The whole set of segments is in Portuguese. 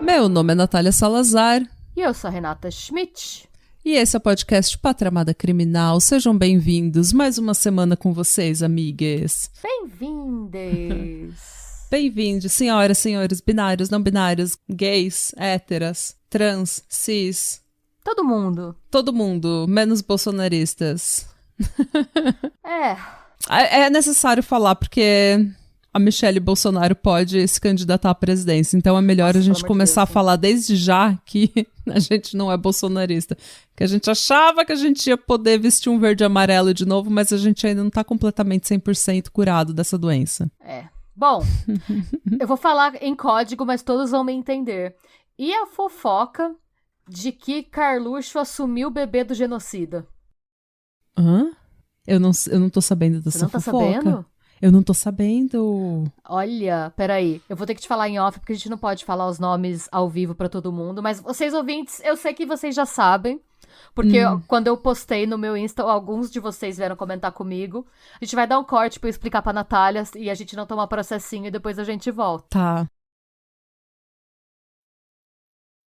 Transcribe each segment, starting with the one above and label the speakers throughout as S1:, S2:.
S1: Meu nome é Natália Salazar.
S2: E eu sou a Renata Schmidt.
S1: E esse é o podcast Pátria Amada Criminal. Sejam bem-vindos. Mais uma semana com vocês, amigues.
S2: Bem-vindes.
S1: Bem-vindos, senhoras, senhores, binários, não binários, gays, héteras, trans, cis.
S2: Todo mundo.
S1: Todo mundo, menos bolsonaristas.
S2: É
S1: necessário falar, porque a Michelle Bolsonaro pode se candidatar à presidência. Então é melhor a gente começar a falar desde já que a gente não é bolsonarista. Que a gente achava que a gente ia poder vestir um verde e amarelo de novo, mas a gente ainda não tá completamente 100% curado dessa doença.
S2: Bom, eu vou falar em código, mas todos vão me entender. E a fofoca de que Carluxo assumiu o bebê do genocida?
S1: Hã? Eu não tô sabendo dessa fofoca.
S2: Você não tá sabendo?
S1: Eu não tô sabendo.
S2: Olha, peraí, eu vou ter que te falar em off, porque a gente não pode falar os nomes ao vivo pra todo mundo, mas vocês ouvintes, eu sei que vocês já sabem, porque quando eu postei no meu Insta, alguns de vocês vieram comentar comigo. A gente vai dar um corte pra eu explicar pra Natália e a gente não tomar processinho e depois a gente volta.
S1: Tá.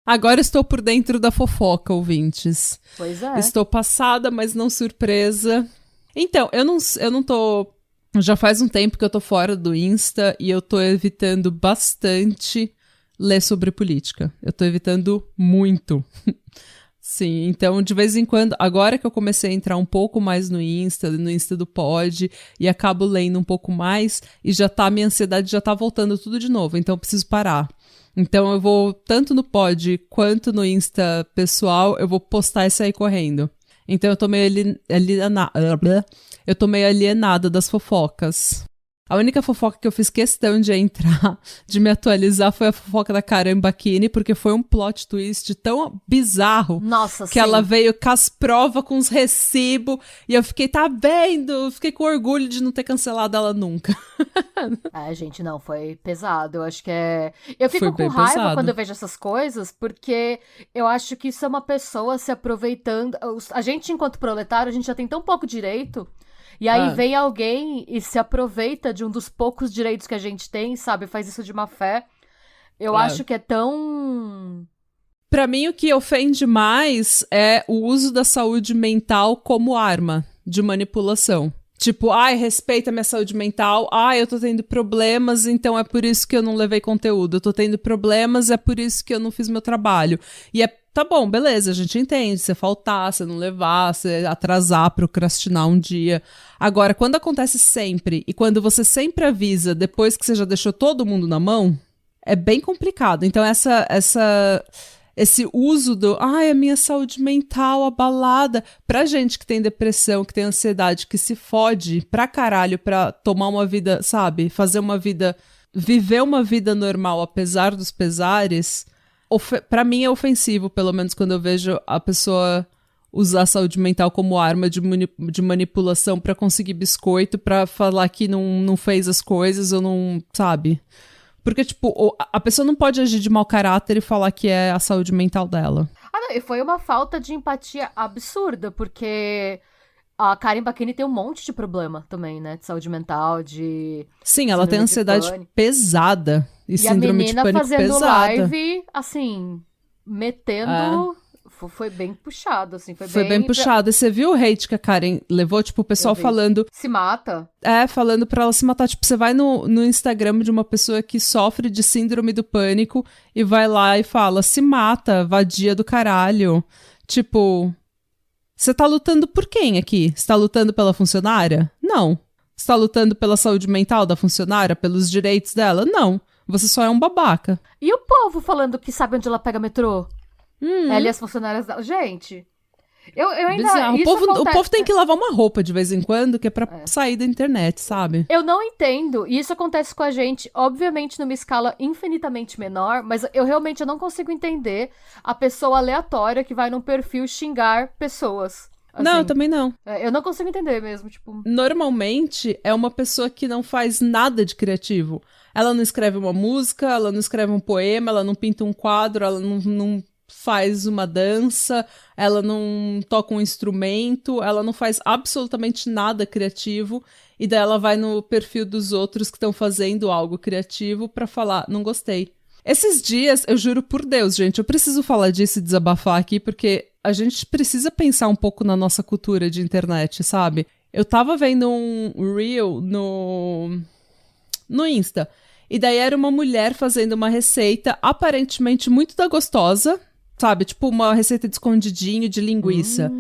S1: Agora estou por dentro da fofoca, ouvintes.
S2: Pois é.
S1: Estou passada, mas não surpresa. Então, eu não tô... Já faz um tempo que eu tô fora do Insta e eu tô evitando bastante ler sobre política. Eu tô evitando muito. Sim, então de vez em quando, agora que eu comecei a entrar um pouco mais no Insta do Pod, e acabo lendo um pouco mais, e minha ansiedade já tá voltando tudo de novo, então eu preciso parar. Então eu vou, tanto no Pod quanto no Insta pessoal, eu vou postar isso aí correndo. Então eu tô meio alienada das fofocas. A única fofoca que eu fiz questão de entrar, de me atualizar, foi a fofoca da Karen Bacchini, porque foi um plot twist tão bizarro.
S2: Nossa,
S1: que ela veio com as provas, com os recibos, e eu fiquei, tá vendo? Eu fiquei com orgulho de não ter cancelado ela nunca.
S2: Gente, não, foi pesado. Eu acho que Eu fico com raiva pesado quando eu vejo essas coisas, porque eu acho que isso é uma pessoa se aproveitando. A gente, enquanto proletário, a gente já tem tão pouco direito. E aí vem alguém e se aproveita de um dos poucos direitos que a gente tem, sabe? Faz isso de má fé. Eu acho que é tão...
S1: Pra mim, o que ofende mais é o uso da saúde mental como arma de manipulação. Tipo, respeita a minha saúde mental. Eu tô tendo problemas, então é por isso que eu não levei conteúdo. Eu tô tendo problemas, é por isso que eu não fiz meu trabalho. E tá bom, beleza, a gente entende. Você faltar, você não levar, você atrasar, procrastinar um dia. Agora, quando acontece sempre, e quando você sempre avisa depois que você já deixou todo mundo na mão, é bem complicado. Então, esse uso do, a minha saúde mental abalada, pra gente que tem depressão, que tem ansiedade, que se fode pra caralho pra tomar uma vida, sabe, viver uma vida normal apesar dos pesares, pra mim é ofensivo, pelo menos quando eu vejo a pessoa usar a saúde mental como arma de manipulação pra conseguir biscoito, pra falar que não fez as coisas ou não, sabe... Porque, tipo, a pessoa não pode agir de mau caráter e falar que é a saúde mental dela.
S2: Não, e foi uma falta de empatia absurda, porque a Karen Bacchini tem um monte de problema também, né? De saúde mental, de...
S1: Sim, ela tem ansiedade pesada e síndrome de pânico pesada.
S2: E a menina fazendo live, assim, metendo... Foi bem puxado, assim. Foi bem
S1: puxado. E você viu o hate que a Karen levou? Tipo, o pessoal falando...
S2: Se mata.
S1: Falando pra ela se matar. Tipo, você vai no Instagram de uma pessoa que sofre de síndrome do pânico e vai lá e fala, se mata, vadia do caralho. Tipo, você tá lutando por quem aqui? Você tá lutando pela funcionária? Não. Você tá lutando pela saúde mental da funcionária? Pelos direitos dela? Não. Você só é um babaca.
S2: E o povo falando que sabe onde ela pega metrô? Ela e as funcionárias dela. Gente, eu ainda...
S1: O povo tem que lavar uma roupa de vez em quando, que é pra sair da internet, sabe?
S2: Eu não entendo. E isso acontece com a gente, obviamente, numa escala infinitamente menor, mas eu realmente não consigo entender a pessoa aleatória que vai num perfil xingar pessoas. Assim,
S1: não, eu também não.
S2: Eu não consigo entender mesmo, tipo...
S1: Normalmente, é uma pessoa que não faz nada de criativo. Ela não escreve uma música, ela não escreve um poema, ela não pinta um quadro, ela não faz uma dança, ela não toca um instrumento, ela não faz absolutamente nada criativo, e daí ela vai no perfil dos outros que estão fazendo algo criativo pra falar, não gostei. Esses dias, eu juro por Deus, gente, eu preciso falar disso e desabafar aqui, porque a gente precisa pensar um pouco na nossa cultura de internet, sabe? Eu tava vendo um reel no Insta, e daí era uma mulher fazendo uma receita aparentemente muito da gostosa, sabe? Tipo uma receita de escondidinho de linguiça.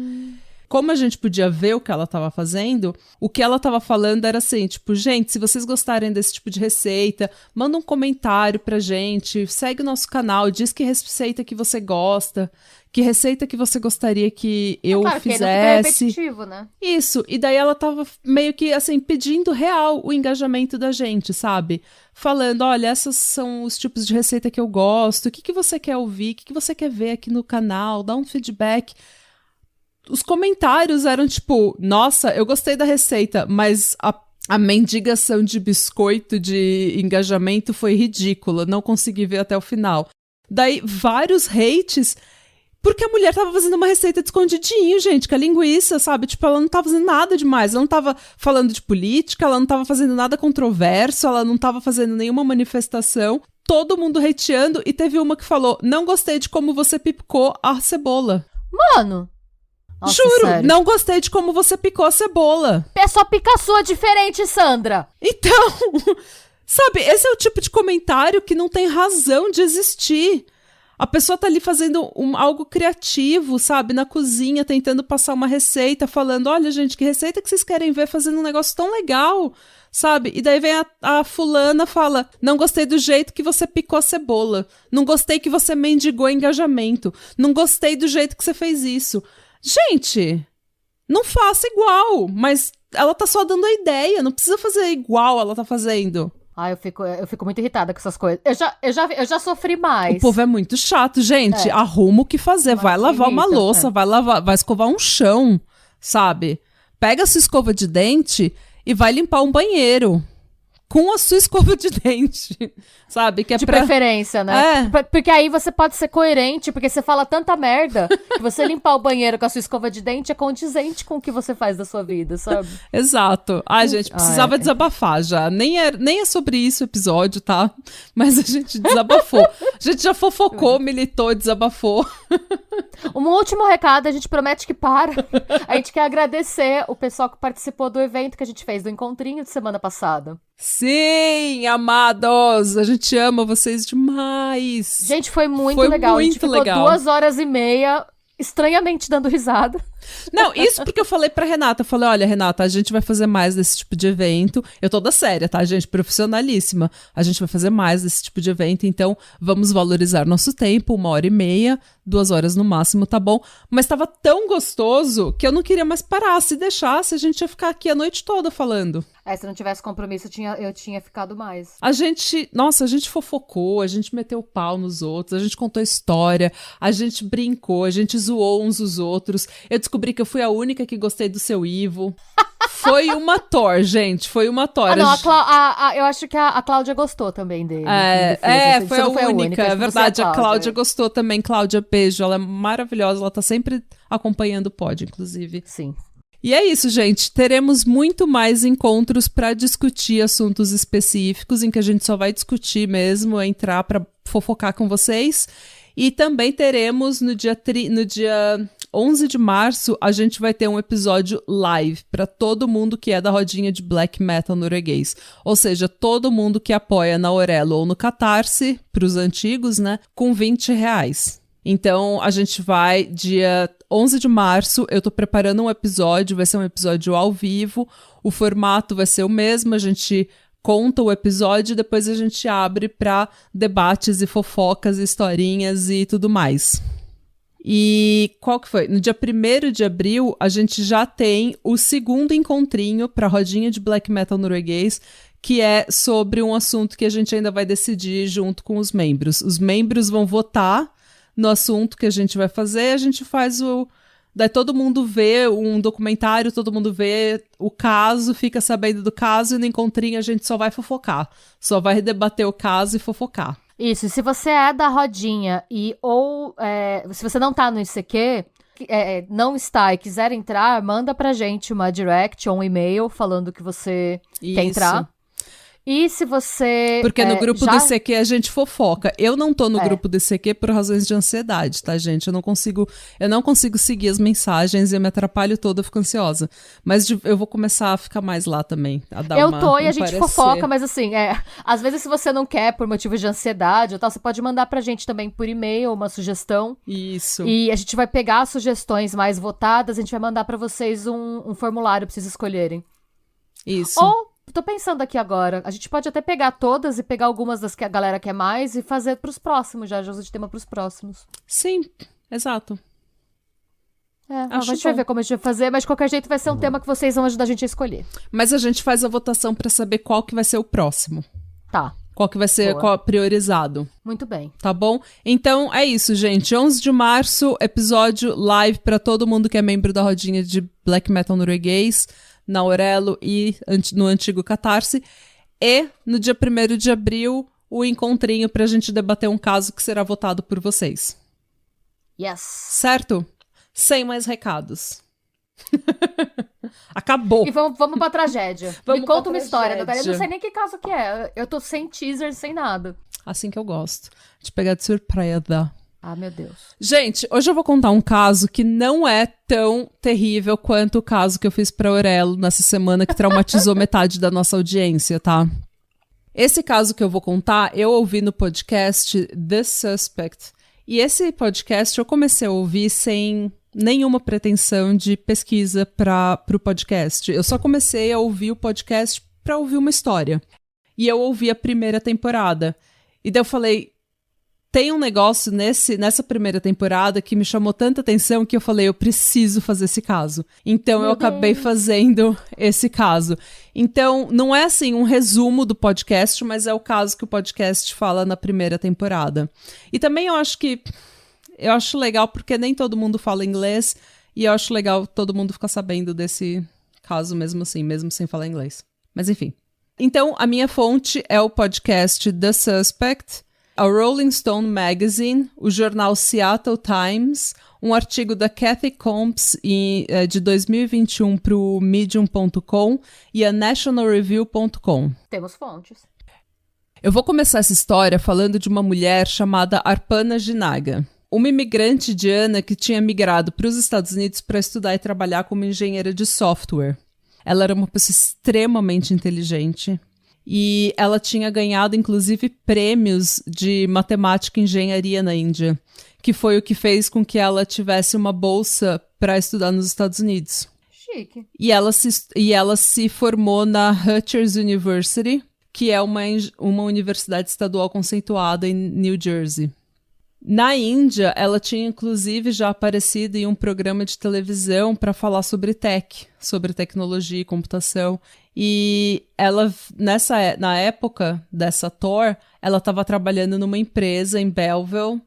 S1: Como a gente podia ver o que ela estava fazendo, o que ela estava falando era assim, tipo, gente, se vocês gostarem desse tipo de receita, manda um comentário pra gente, segue o nosso canal, diz que receita que você gosta, que receita que você gostaria que eu fizesse.
S2: Que não fica repetitivo, né?
S1: Isso, e daí ela tava meio que, assim, pedindo real o engajamento da gente, sabe? Falando, olha, esses são os tipos de receita que eu gosto, o que você quer ouvir, o que você quer ver aqui no canal, dá um feedback. Os comentários eram tipo, nossa, eu gostei da receita, mas a mendigação de biscoito, de engajamento foi ridícula, não consegui ver até o final. Daí, vários hates, porque a mulher tava fazendo uma receita de escondidinho, gente, com a linguiça, sabe? Tipo, ela não tava fazendo nada demais, ela não tava falando de política, ela não tava fazendo nada controverso, ela não tava fazendo nenhuma manifestação. Todo mundo hateando, e teve uma que falou, não gostei de como você pipicou a cebola.
S2: Mano... Nossa,
S1: juro,
S2: sério.
S1: Não gostei de como você picou a cebola.
S2: É só picar sua diferente, Sandra.
S1: Então, sabe, esse é o tipo de comentário que não tem razão de existir. A pessoa tá ali fazendo algo criativo, sabe, na cozinha, tentando passar uma receita, falando, olha, gente, que receita que vocês querem ver fazendo um negócio tão legal, sabe? E daí vem a fulana fala, não gostei do jeito que você picou a cebola, não gostei que você mendigou engajamento, não gostei do jeito que você fez isso. Gente, não faça igual, mas ela tá só dando a ideia, não precisa fazer igual ela tá fazendo.
S2: Eu fico muito irritada com essas coisas. Eu já sofri mais.
S1: O povo é muito chato, gente. Arruma o que fazer, vai lavar uma louça, vai escovar um chão, sabe? Pega a sua escova de dente e vai limpar um banheiro. Com a sua escova de dente, sabe? Que é
S2: de preferência, né? Porque aí você pode ser coerente, porque você fala tanta merda que você limpar o banheiro com a sua escova de dente é condizente com o que você faz da sua vida, sabe?
S1: Exato. Ai, gente, precisava desabafar já. Nem é sobre isso o episódio, tá? Mas a gente desabafou. A gente já fofocou, militou, desabafou.
S2: Um último recado, a gente promete que para. A gente quer agradecer o pessoal que participou do evento que a gente fez, do encontrinho de semana passada.
S1: Sim, amados! A gente ama vocês demais!
S2: Gente, foi muito legal. A gente ficou 2h30 estranhamente dando risada.
S1: Não, isso porque eu falei pra Renata, eu falei, olha, Renata, a gente vai fazer mais desse tipo de evento. Eu tô da séria, tá, gente? Profissionalíssima. A gente vai fazer mais desse tipo de evento, então vamos valorizar nosso tempo, 1h30, 2 horas no máximo, tá bom? Mas tava tão gostoso que eu não queria mais parar. Se deixasse, a gente ia ficar aqui a noite toda falando.
S2: Se não tivesse compromisso, eu tinha ficado mais.
S1: A gente fofocou, a gente meteu o pau nos outros, a gente contou história, a gente brincou, a gente zoou uns os outros. Eu descobri que eu fui a única que gostei do seu Ivo. Foi uma Thor, gente, foi uma Thor.
S2: Eu acho que a Cláudia gostou também dele.
S1: Foi a única, é verdade, a Cláudia gostou também. Cláudia, beijo, ela é maravilhosa, ela tá sempre acompanhando o pod, inclusive.
S2: Sim.
S1: E é isso, gente. Teremos muito mais encontros para discutir assuntos específicos, em que a gente só vai discutir mesmo, entrar para fofocar com vocês. E também teremos no dia 11 de março, a gente vai ter um episódio live para todo mundo que é da rodinha de black metal norueguês. Ou seja, todo mundo que apoia na Orelo ou no Catarse, pros antigos, né, com R$20. Então, a gente vai, dia 11 de março, eu tô preparando um episódio, vai ser um episódio ao vivo, o formato vai ser o mesmo, a gente conta o episódio e depois a gente abre para debates e fofocas, historinhas e tudo mais. E qual que foi? No dia 1º de abril, a gente já tem o segundo encontrinho para a rodinha de black metal norueguês, que é sobre um assunto que a gente ainda vai decidir junto com os membros. Os membros vão votar no assunto que a gente vai fazer, a gente faz Daí todo mundo vê um documentário, todo mundo vê o caso, fica sabendo do caso, e no encontrinho a gente só vai fofocar. Só vai debater o caso e fofocar.
S2: Isso, se você é da rodinha se você não tá no ICQ, não está e quiser entrar, manda pra gente uma direct ou um e-mail falando que você quer entrar. E se você...
S1: Porque no grupo do ICQ a gente fofoca. Eu não tô no grupo do ICQ por razões de ansiedade, tá, gente? Eu não consigo seguir as mensagens e eu me atrapalho toda, eu fico ansiosa. Mas eu vou começar a ficar mais lá também.
S2: E a gente fofoca, mas assim, às vezes se você não quer por motivos de ansiedade ou tal, você pode mandar pra gente também por e-mail uma sugestão.
S1: Isso.
S2: E a gente vai pegar as sugestões mais votadas, a gente vai mandar pra vocês um formulário pra vocês escolherem.
S1: Isso.
S2: Ou... Tô pensando aqui agora, a gente pode até pegar todas e pegar algumas das que a galera quer mais e fazer pros próximos, já usa de tema pros próximos.
S1: Sim, exato.
S2: A gente vai ver como a gente vai fazer, mas de qualquer jeito vai ser um tema que vocês vão ajudar a gente a escolher.
S1: Mas a gente faz a votação pra saber qual que vai ser o próximo.
S2: Tá.
S1: Qual que vai ser priorizado.
S2: Muito bem.
S1: Tá bom? Então é isso, gente. 11 de março, episódio live pra todo mundo que é membro da rodinha de Black Metal norueguês, na Aurelo e no antigo Catarse. E no dia 1º de abril, o encontrinho pra gente debater um caso que será votado por vocês.
S2: Yes.
S1: Certo? Sem mais recados. Acabou.
S2: E vamos pra tragédia. Me conta uma história, Natália. Eu não sei nem que caso que é. Eu tô sem teaser, sem nada.
S1: Assim que eu gosto. De pegar de surpresa.
S2: Ah, meu Deus.
S1: Gente, hoje eu vou contar um caso que não é tão terrível quanto o caso que eu fiz pra Aurelo nessa semana, que traumatizou metade da nossa audiência, tá? Esse caso que eu vou contar, eu ouvi no podcast The Suspect. E esse podcast eu comecei a ouvir sem nenhuma pretensão de pesquisa pro podcast. Eu só comecei a ouvir o podcast pra ouvir uma história. E eu ouvi a primeira temporada. E daí eu falei... Tem um negócio nessa primeira temporada que me chamou tanta atenção que eu falei, eu preciso fazer esse caso. Então eu acabei fazendo esse caso. Então não é assim um resumo do podcast, mas é o caso que o podcast fala na primeira temporada. E também eu acho legal porque nem todo mundo fala inglês e eu acho legal todo mundo ficar sabendo desse caso mesmo assim, mesmo sem falar inglês. Mas enfim. Então a minha fonte é o podcast The Suspect, a Rolling Stone Magazine, o jornal Seattle Times, um artigo da Kathy Combs de 2021 para o Medium.com e a NationalReview.com.
S2: Temos fontes.
S1: Eu vou começar essa história falando de uma mulher chamada Arpana Jinaga, uma imigrante indiana que tinha migrado para os Estados Unidos para estudar e trabalhar como engenheira de software. Ela era uma pessoa extremamente inteligente. E ela tinha ganhado, inclusive, prêmios de matemática e engenharia na Índia, que foi o que fez com que ela tivesse uma bolsa para estudar nos Estados Unidos.
S2: Chique.
S1: E ela se formou na Rutgers University, que é uma universidade estadual conceituada em New Jersey. Na Índia, ela tinha, inclusive, já aparecido em um programa de televisão para falar sobre sobre tecnologia e computação. E ela, na época dessa tour, ela estava trabalhando numa empresa em Belleville,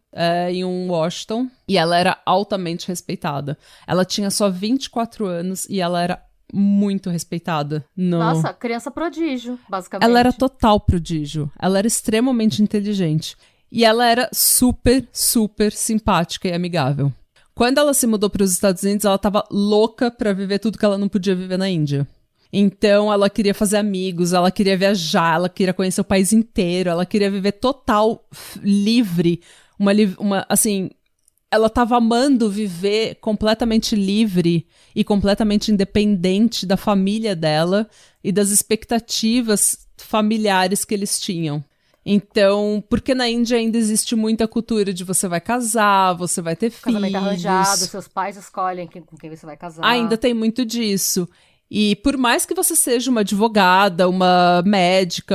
S1: em Washington, e ela era altamente respeitada. Ela tinha só 24 anos e ela era muito respeitada.
S2: Nossa, criança prodígio, basicamente.
S1: Ela era total prodígio. Ela era extremamente inteligente. E ela era super, super simpática e amigável. Quando ela se mudou para os Estados Unidos, ela estava louca para viver tudo que ela não podia viver na Índia. Então, ela queria fazer amigos, ela queria viajar, ela queria conhecer o país inteiro, ela queria viver total livre. Assim, ela estava amando viver completamente livre e completamente independente da família dela e das expectativas familiares que eles tinham. Então, porque na Índia ainda existe muita cultura de você vai casar, você vai ter filhos.
S2: Casamento arranjado, seus pais escolhem com quem você vai casar.
S1: Ainda tem muito disso. E por mais que você seja uma advogada, uma médica,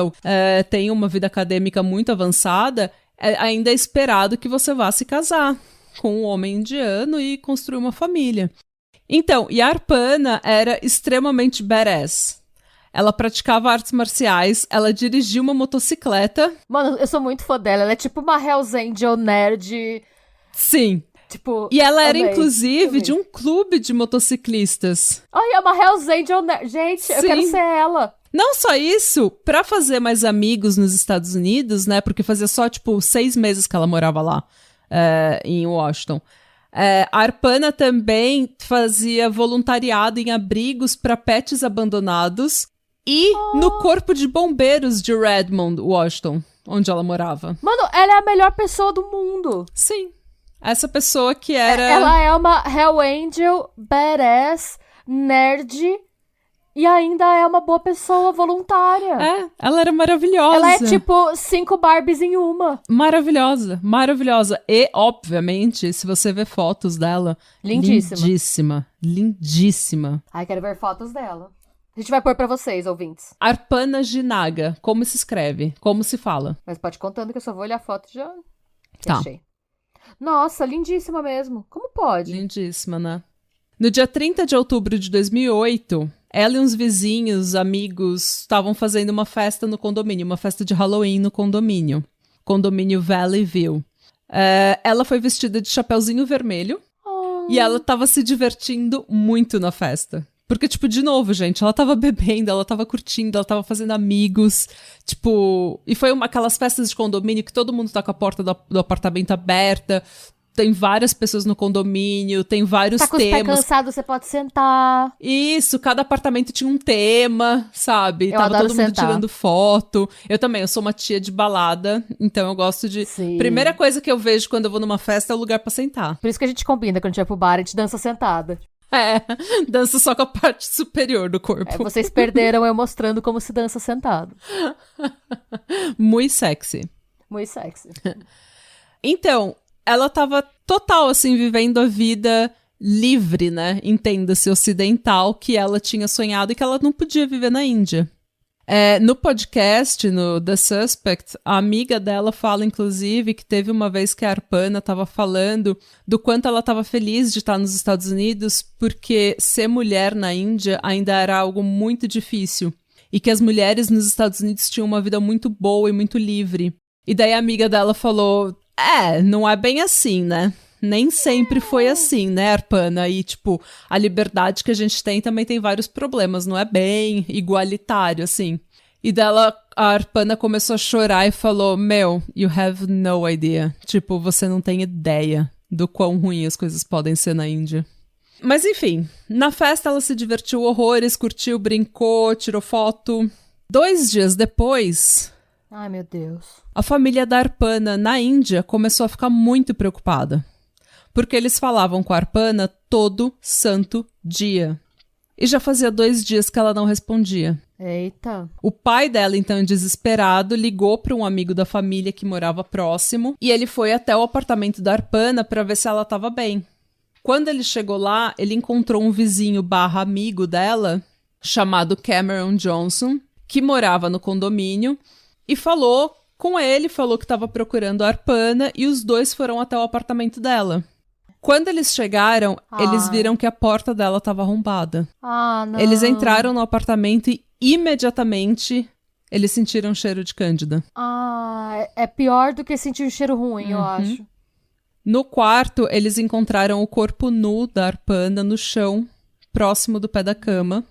S1: tenha uma vida acadêmica muito avançada, ainda é esperado que você vá se casar com um homem indiano e construir uma família. Então, e a Arpana era extremamente badass. Ela praticava artes marciais, ela dirigia uma motocicleta.
S2: Mano, eu sou muito fã dela. Ela é tipo uma Hells Angel nerd.
S1: Sim.
S2: Tipo,
S1: e ela era, inclusive, de um clube de motociclistas.
S2: Ai, é uma Hells Angel. Gente, Sim. Eu quero ser ela.
S1: Não só isso, pra fazer mais amigos nos Estados Unidos, né? Porque fazia só, 6 meses que ela morava lá, em Washington. A Arpana também fazia voluntariado em abrigos para pets abandonados e no corpo de bombeiros de Redmond, Washington, onde ela morava.
S2: Mano, ela é a melhor pessoa do mundo.
S1: Sim. Essa pessoa que era...
S2: Ela é uma Hell Angel, badass, nerd... E ainda é uma boa pessoa voluntária.
S1: Ela era maravilhosa.
S2: Ela é tipo 5 Barbies em uma.
S1: Maravilhosa, maravilhosa. E, obviamente, se você ver fotos dela...
S2: Lindíssima.
S1: Lindíssima.
S2: Ai, quero ver fotos dela. A gente vai pôr pra vocês, ouvintes.
S1: Arpana Jinaga. Como se escreve? Como se fala?
S2: Mas pode ir contando que eu só vou olhar a foto e já...
S1: Tá.
S2: Achei. Nossa, lindíssima mesmo. Como pode?
S1: Lindíssima, né? No dia 30 de outubro de 2008... Ela e uns vizinhos, amigos, estavam fazendo uma festa no condomínio, uma festa de Halloween no condomínio. Condomínio Valley View. Ela foi vestida de chapeuzinho vermelho e ela estava se divertindo muito na festa. Porque, de novo, gente, ela tava bebendo, ela tava curtindo, ela tava fazendo amigos, e foi aquelas festas de condomínio que todo mundo tá com a porta do apartamento aberta. Tem várias pessoas no condomínio, tem vários temas. Tá com os pés
S2: cansados, você pode sentar.
S1: Isso, cada apartamento tinha um tema, sabe? Tava todo mundo tirando foto. Eu também, eu sou uma tia de balada, então eu gosto de...
S2: Sim.
S1: Primeira coisa que eu vejo quando eu vou numa festa é o lugar pra sentar.
S2: Por isso que a gente combina, quando a gente vai pro bar, a gente dança sentada.
S1: Dança só com a parte superior do corpo.
S2: Vocês perderam eu mostrando como se dança sentado.
S1: Muito sexy.
S2: Muito sexy.
S1: Então... Ela tava total, assim, vivendo a vida livre, né? Entenda-se, ocidental, que ela tinha sonhado e que ela não podia viver na Índia. No podcast, no The Suspect, a amiga dela fala, inclusive, que teve uma vez que a Arpana tava falando do quanto ela tava feliz de estar nos Estados Unidos, porque ser mulher na Índia ainda era algo muito difícil. E que as mulheres nos Estados Unidos tinham uma vida muito boa e muito livre. E daí a amiga dela falou... não é bem assim, né? Nem sempre foi assim, né, Arpana? E, a liberdade que a gente tem também tem vários problemas, não é bem igualitário, assim. E dela, a Arpana começou a chorar e falou, you have no idea. Você não tem ideia do quão ruim as coisas podem ser na Índia. Mas, enfim, na festa ela se divertiu horrores, curtiu, brincou, tirou foto. 2 dias depois...
S2: Ai, meu Deus.
S1: A família da Arpana, na Índia, começou a ficar muito preocupada. Porque eles falavam com a Arpana todo santo dia. E já fazia 2 dias que ela não respondia.
S2: Eita.
S1: O pai dela, então, desesperado, ligou para um amigo da família que morava próximo. E ele foi até o apartamento da Arpana para ver se ela estava bem. Quando ele chegou lá, ele encontrou um vizinho / amigo dela, chamado Cameron Johnson, que morava no condomínio. E falou com ele, falou que estava procurando a Arpana e os dois foram até o apartamento dela. Quando eles chegaram, eles viram que a porta dela estava arrombada.
S2: Não.
S1: Eles entraram no apartamento e imediatamente eles sentiram um cheiro de cândida.
S2: É pior do que sentir um cheiro ruim, eu acho.
S1: No quarto, eles encontraram o corpo nu da Arpana no chão, próximo do pé da cama.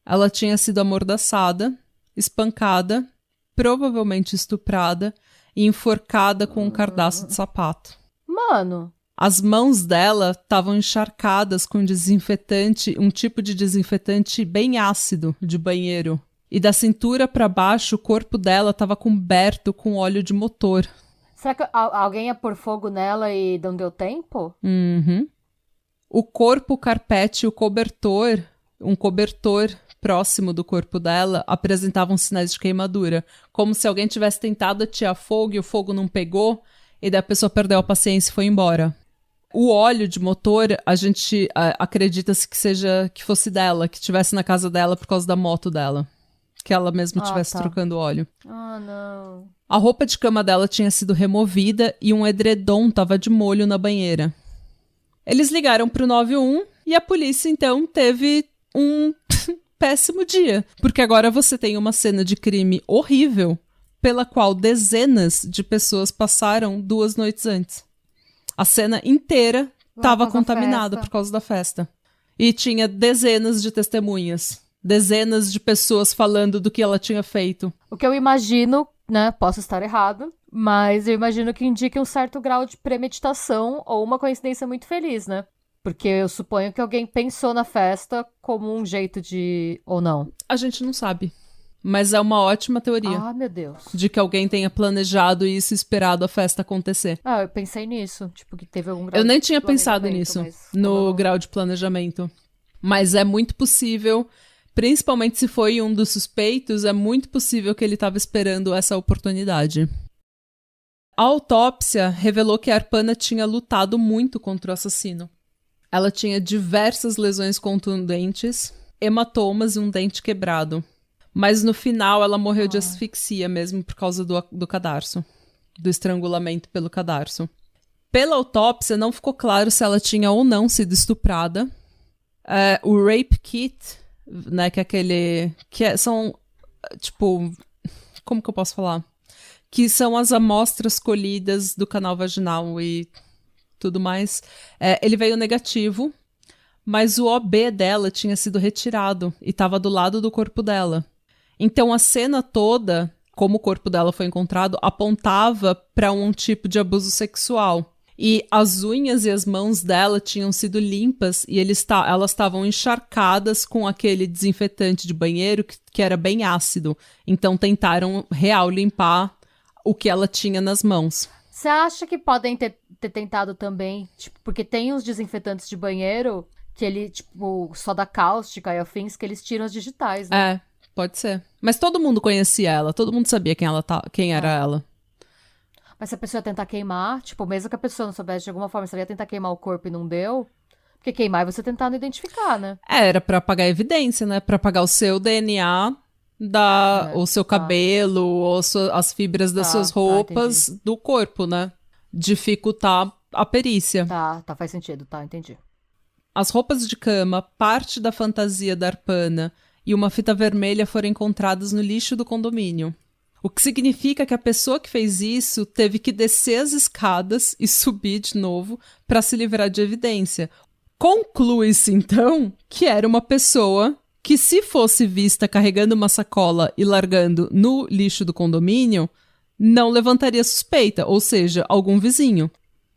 S1: Ela tinha sido amordaçada, espancada, provavelmente estuprada e enforcada com um cardaço de sapato.
S2: Mano!
S1: As mãos dela estavam encharcadas com desinfetante, um tipo de desinfetante bem ácido de banheiro. E da cintura para baixo, o corpo dela estava coberto com óleo de motor.
S2: Será que alguém ia pôr fogo nela e não deu tempo?
S1: O corpo, o carpete e o cobertor, um cobertor próximo do corpo dela, apresentavam sinais de queimadura, como se alguém tivesse tentado atear fogo e o fogo não pegou, e daí a pessoa perdeu a paciência e foi embora. O óleo de motor, a gente acredita-se que fosse dela, que estivesse na casa dela por causa da moto dela, que ela mesma estivesse trocando óleo.
S2: Não.
S1: A roupa de cama dela tinha sido removida e um edredom estava de molho na banheira. Eles ligaram para o 91 e a polícia, então, teve um péssimo dia, porque agora você tem uma cena de crime horrível pela qual dezenas de pessoas passaram 2 noites antes. A cena inteira estava contaminado por causa da festa. E tinha dezenas de testemunhas. Dezenas de pessoas falando do que ela tinha feito.
S2: O que eu imagino, né, posso estar errado, mas eu imagino que indique um certo grau de premeditação ou uma coincidência muito feliz, né? Porque eu suponho que alguém pensou na festa como um jeito de... ou não?
S1: A gente não sabe. Mas é uma ótima teoria.
S2: Ah, meu Deus.
S1: De que alguém tenha planejado isso e esperado a festa acontecer.
S2: Ah, eu pensei nisso. Tipo, que teve algum grau
S1: Eu nem tinha pensado nisso, no grau de planejamento. Mas é muito possível, principalmente se foi um dos suspeitos, é muito possível que ele estava esperando essa oportunidade. A autópsia revelou que a Arpana tinha lutado muito contra o assassino. Ela tinha diversas lesões contundentes, hematomas e um dente quebrado. Mas no final ela morreu de asfixia mesmo por causa do cadarço. Do estrangulamento pelo cadarço. Pela autópsia não ficou claro se ela tinha ou não sido estuprada. O rape kit, né, que é aquele... são, tipo... Como que eu posso falar? Que são as amostras colhidas do canal vaginal e tudo mais. Ele veio negativo, mas o OB dela tinha sido retirado e estava do lado do corpo dela. Então a cena toda, como o corpo dela foi encontrado, apontava para um tipo de abuso sexual. E as unhas e as mãos dela tinham sido limpas e elas estavam encharcadas com aquele desinfetante de banheiro que era bem ácido. Então tentaram limpar o que ela tinha nas mãos.
S2: Você acha que podem ter tentado também, tipo, porque tem uns desinfetantes de banheiro que ele, tipo, soda cáustica e afins, que eles tiram as digitais, né?
S1: Pode ser. Mas todo mundo conhecia ela, todo mundo sabia quem era ela.
S2: Mas se a pessoa tentar queimar, tipo, mesmo que a pessoa não soubesse de alguma forma, se ela ia tentar queimar o corpo e não deu, porque queimar é você tentar não identificar, né?
S1: Era pra apagar a evidência, né? Pra apagar o seu DNA, o seu cabelo, ou as fibras das suas roupas do corpo, né? Dificultar a perícia.
S2: Tá, faz sentido, entendi.
S1: As roupas de cama, parte da fantasia da Arpana e uma fita vermelha foram encontradas no lixo do condomínio. O que significa que a pessoa que fez isso teve que descer as escadas e subir de novo para se livrar de evidência. Conclui-se, então, que era uma pessoa que, se fosse vista carregando uma sacola e largando no lixo do condomínio, não levantaria suspeita, ou seja, algum vizinho.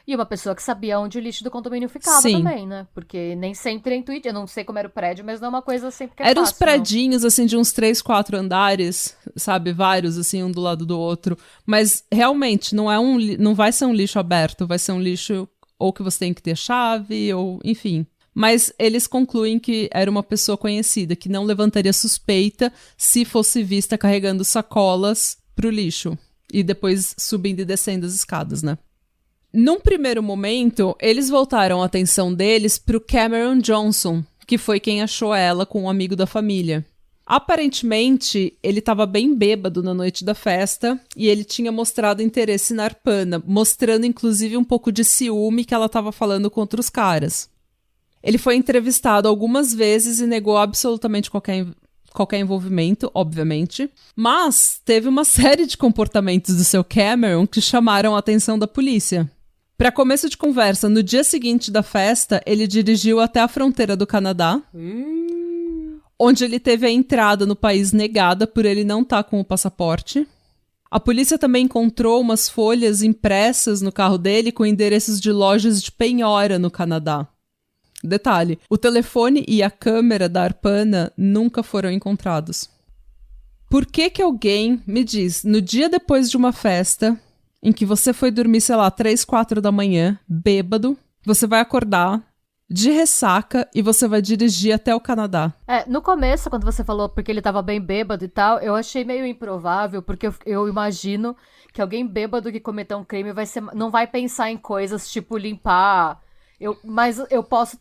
S2: E uma pessoa que sabia onde o lixo do condomínio ficava também, né? Porque nem sempre é intuitivo. Eu não sei como era o prédio, mas não é uma coisa sempre que é
S1: Eram
S2: fácil,
S1: uns predinhos, assim, de uns 3, 4 andares, sabe? Vários, assim, um do lado do outro. Mas, realmente, não vai ser um lixo aberto. Vai ser um lixo ou que você tem que ter chave, ou enfim. Mas eles concluem que era uma pessoa conhecida, que não levantaria suspeita se fosse vista carregando sacolas pro lixo. E depois subindo e descendo as escadas, né? Num primeiro momento, eles voltaram a atenção deles pro Cameron Johnson, que foi quem achou ela com um amigo da família. Aparentemente, ele estava bem bêbado na noite da festa e ele tinha mostrado interesse na Arpana, mostrando inclusive um pouco de ciúme que ela estava falando com outros caras. Ele foi entrevistado algumas vezes e negou absolutamente qualquer envolvimento, obviamente, mas teve uma série de comportamentos do seu Cameron que chamaram a atenção da polícia. Para começo de conversa, no dia seguinte da festa, ele dirigiu até a fronteira do Canadá, onde ele teve a entrada no país negada por ele não estar com o passaporte. A polícia também encontrou umas folhas impressas no carro dele com endereços de lojas de penhora no Canadá. Detalhe, o telefone e a câmera da Arpana nunca foram encontrados. Por que alguém me diz, no dia depois de uma festa, em que você foi dormir, sei lá, 3, 4 da manhã, bêbado, você vai acordar de ressaca e você vai dirigir até o Canadá?
S2: No começo, quando você falou porque ele tava bem bêbado e tal, eu achei meio improvável, porque eu imagino que alguém bêbado que cometeu um crime não vai pensar em coisas tipo limpar... Mas eu posso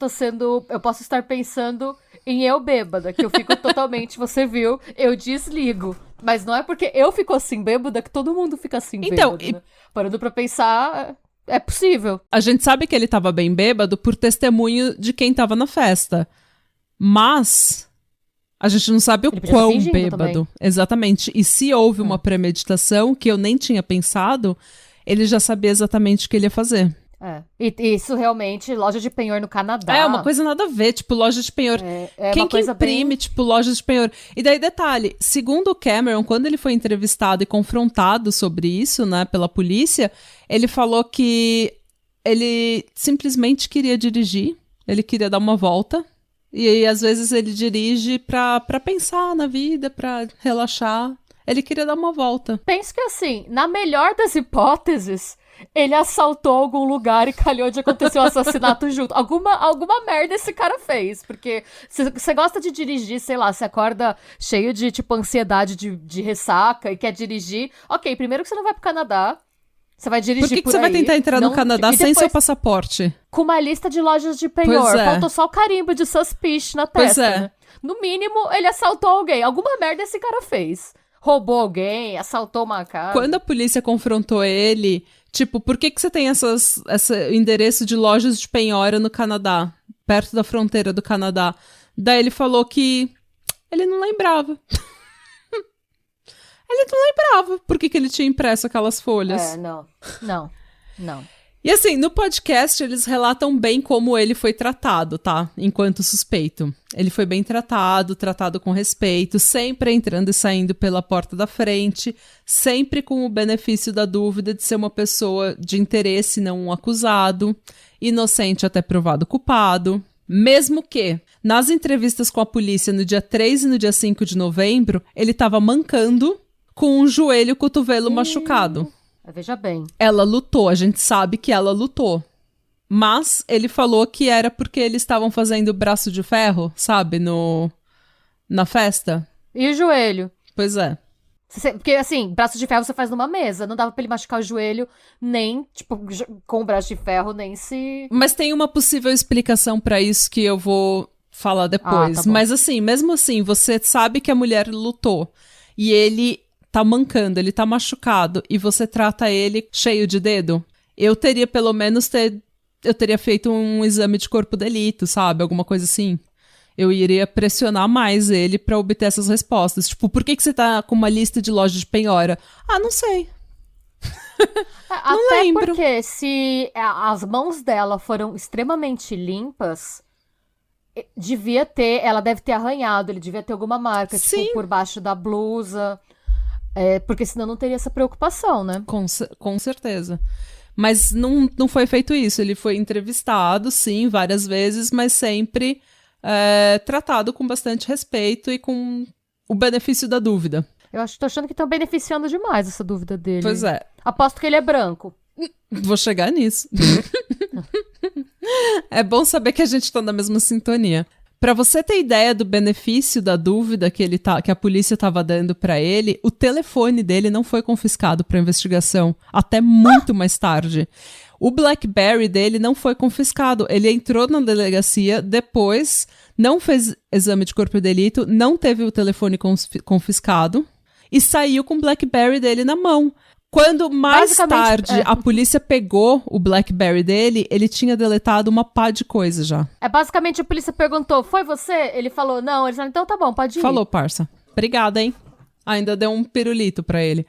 S2: estar pensando em eu bêbada, que eu fico totalmente, você viu, eu desligo. Mas não é porque eu fico assim bêbada que todo mundo fica assim bêbado, né? Parando pra pensar, é possível.
S1: A gente sabe que ele tava bem bêbado por testemunho de quem tava na festa. Mas a gente não sabe o quão bêbado. Também. Exatamente. E se houve uma premeditação que eu nem tinha pensado, ele já sabia exatamente o que ele ia fazer.
S2: E isso realmente, loja de penhor no Canadá.
S1: É uma coisa nada a ver, tipo, loja de penhor. Quem que imprime, tipo, loja de penhor? E daí, detalhe, segundo o Cameron, quando ele foi entrevistado e confrontado sobre isso, né, pela polícia, ele falou que ele simplesmente queria dirigir, ele queria dar uma volta, e aí, às vezes, ele dirige pra pensar na vida, pra relaxar. Ele queria dar uma volta.
S2: Penso que, assim, na melhor das hipóteses, ele assaltou algum lugar e calhou de acontecer um assassinato junto. Alguma merda esse cara fez. Porque você gosta de dirigir, sei lá, você acorda cheio de, tipo, ansiedade de ressaca e quer dirigir. Ok, primeiro que você não vai pro Canadá. Você vai dirigir por aí.
S1: Por que você vai tentar entrar no Canadá sem seu passaporte?
S2: Com uma lista de lojas de penhor. Faltou só o carimbo de suspicious na testa, né? No mínimo, ele assaltou alguém. Alguma merda esse cara fez. Roubou alguém, assaltou uma casa.
S1: Quando a polícia confrontou ele, tipo, por que você tem esse endereço de lojas de penhora no Canadá, perto da fronteira do Canadá? Daí ele falou que ele não lembrava. Ele não lembrava por que ele tinha impresso aquelas folhas.
S2: Não.
S1: E assim, no podcast eles relatam bem como ele foi tratado, tá? Enquanto suspeito. Ele foi bem tratado com respeito, sempre entrando e saindo pela porta da frente, sempre com o benefício da dúvida de ser uma pessoa de interesse, não um acusado, inocente até provado culpado. Mesmo que, nas entrevistas com a polícia no dia 3 e no dia 5 de novembro, ele estava mancando com o joelho e o cotovelo machucado.
S2: Veja bem.
S1: Ela lutou, a gente sabe que ela lutou. Mas ele falou que era porque eles estavam fazendo braço de ferro, sabe, na festa.
S2: E o joelho?
S1: Pois é.
S2: Porque, assim, braço de ferro você faz numa mesa. Não dava pra ele machucar o joelho, nem, tipo, com o braço de ferro, nem se...
S1: Mas tem uma possível explicação pra isso que eu vou falar depois.
S2: Tá
S1: Mas, assim, mesmo assim, você sabe que a mulher lutou. E ele tá mancando, ele tá machucado. E você trata ele cheio de dedo. Eu teria, pelo menos, eu teria feito um exame de corpo de delito, sabe? Alguma coisa assim. Eu iria pressionar mais ele pra obter essas respostas. Tipo, por que você tá com uma lista de lojas de penhora? Ah, não sei.
S2: Não lembro. Até porque se as mãos dela foram extremamente limpas, ela deve ter arranhado, ele devia ter alguma marca, tipo, por baixo da blusa. Porque senão não teria essa preocupação, né?
S1: Com certeza. Mas não foi feito isso. Ele foi entrevistado, sim, várias vezes, mas sempre tratado com bastante respeito e com o benefício da dúvida.
S2: Tô achando que estão beneficiando demais essa dúvida dele.
S1: Pois é.
S2: Aposto que ele é branco.
S1: Vou chegar nisso. É bom saber que a gente tá na mesma sintonia. Pra você ter ideia do benefício da dúvida que a polícia estava dando pra ele, o telefone dele não foi confiscado pra investigação, até muito mais tarde. O BlackBerry dele não foi confiscado. Ele entrou na delegacia, depois não fez exame de corpo de delito, não teve o telefone confiscado e saiu com o BlackBerry dele na mão. Quando mais tarde a polícia pegou o BlackBerry dele, ele tinha deletado uma pá de coisa já.
S2: Basicamente a polícia perguntou, foi você? Ele falou, não. Ele falou, então tá bom, pode ir.
S1: Falou, parça. Obrigada, hein? Ainda deu um pirulito pra ele.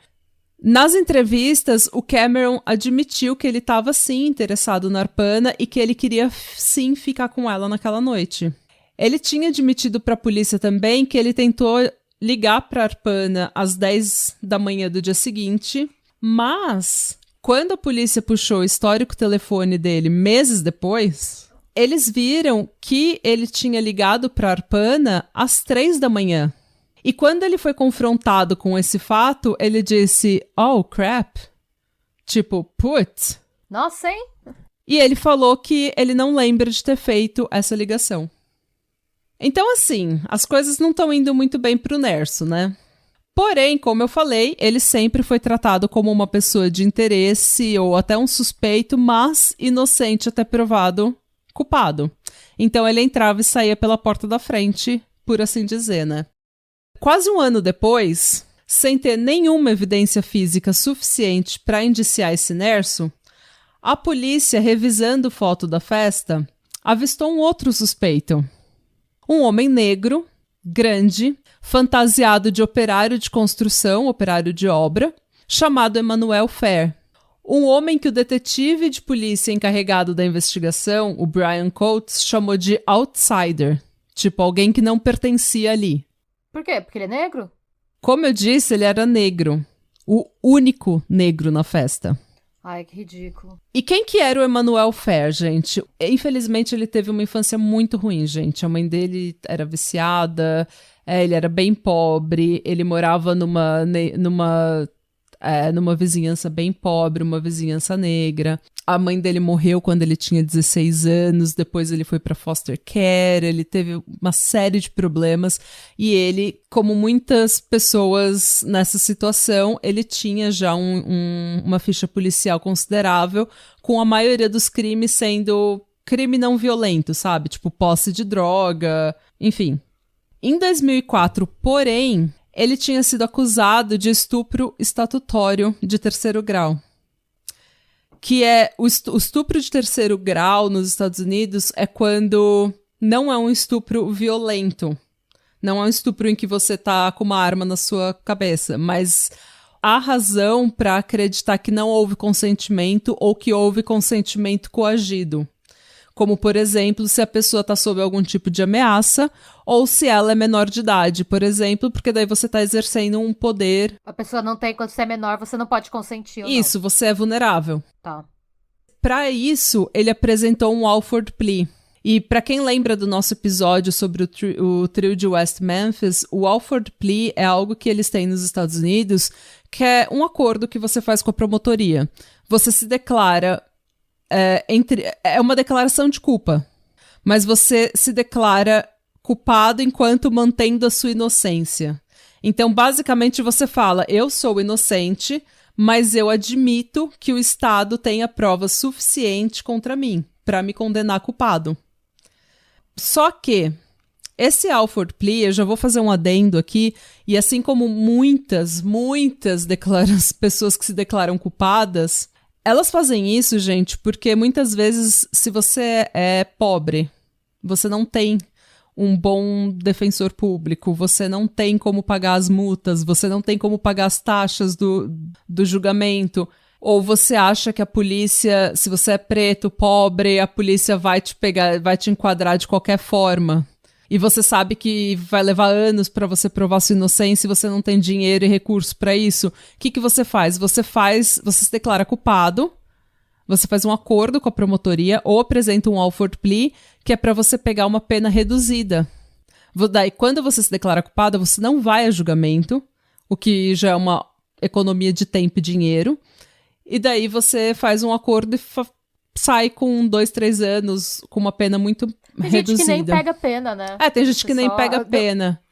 S1: Nas entrevistas, o Cameron admitiu que ele estava sim interessado na Arpana e que ele queria sim ficar com ela naquela noite. Ele tinha admitido pra polícia também que ele tentou ligar pra Arpana às 10 da manhã do dia seguinte. Mas, quando a polícia puxou o histórico telefone dele meses depois, eles viram que ele tinha ligado para Arpana às 3 da manhã. E quando ele foi confrontado com esse fato, ele disse, oh, crap. Tipo, putz.
S2: Nossa, hein?
S1: E ele falou que ele não lembra de ter feito essa ligação. Então, assim, as coisas não estão indo muito bem pro Nerso, né? Porém, como eu falei, ele sempre foi tratado como uma pessoa de interesse ou até um suspeito, mas inocente até provado culpado. Então ele entrava e saía pela porta da frente, por assim dizer, né? Quase um ano depois, sem ter nenhuma evidência física suficiente para indiciar esse Nerso, a polícia, revisando foto da festa, avistou um outro suspeito. Um homem negro, grande, fantasiado de operário de construção, operário de obra, chamado Emmanuel Fair. Um homem que o detetive de polícia encarregado da investigação, o Brian Coates, chamou de outsider. Tipo, alguém que não pertencia ali.
S2: Por quê? Porque ele é negro?
S1: Como eu disse, ele era negro. O único negro na festa.
S2: Ai, que ridículo.
S1: E quem que era o Emanuel Fer, gente? Infelizmente, ele teve uma infância muito ruim, gente. A mãe dele era viciada, ele era bem pobre, ele morava numa vizinhança bem pobre, uma vizinhança negra. A mãe dele morreu quando ele tinha 16 anos, depois ele foi para foster care, ele teve uma série de problemas e ele, como muitas pessoas nessa situação, ele tinha já uma ficha policial considerável, com a maioria dos crimes sendo crime não violento, sabe? Tipo posse de droga, enfim. Em 2004, porém, ele tinha sido acusado de estupro estatutório de terceiro grau. Que é o estupro de terceiro grau nos Estados Unidos é quando não é um estupro violento. Não é um estupro em que você tá com uma arma na sua cabeça, mas há razão para acreditar que não houve consentimento ou que houve consentimento coagido. Como, por exemplo, se a pessoa está sob algum tipo de ameaça ou se ela é menor de idade, por exemplo, porque daí você está exercendo um poder.
S2: A pessoa não tem, quando você é menor, você não pode consentir.
S1: Isso, você é vulnerável.
S2: Tá.
S1: Para isso, ele apresentou um Alford Plea. E para quem lembra do nosso episódio sobre o trio de West Memphis, o Alford Plea é algo que eles têm nos Estados Unidos, que é um acordo que você faz com a promotoria. Você se declara... é uma declaração de culpa, mas você se declara culpado enquanto mantendo a sua inocência. Então, basicamente, você fala, eu sou inocente, mas eu admito que o Estado tenha prova suficiente contra mim para me condenar culpado. Só que esse Alford Plea, eu já vou fazer um adendo aqui, e assim como muitas pessoas que se declaram culpadas, elas fazem isso, gente, porque muitas vezes, se você é pobre, você não tem um bom defensor público, você não tem como pagar as multas, você não tem como pagar as taxas do julgamento, ou você acha que a polícia, se você é preto, pobre, a polícia vai te pegar, vai te enquadrar de qualquer forma. E você sabe que vai levar anos para você provar sua inocência e você não tem dinheiro e recurso para isso. O que você faz? Você se declara culpado, você faz um acordo com a promotoria ou apresenta um Alford Plea, que é para você pegar uma pena reduzida. Daí, quando você se declara culpado, você não vai a julgamento, o que já é uma economia de tempo e dinheiro. E daí você faz um acordo e sai com 2, 3 anos com uma pena muito reduzida.
S2: Tem gente que nem pega pena, né?
S1: Tem gente que nem pega pena.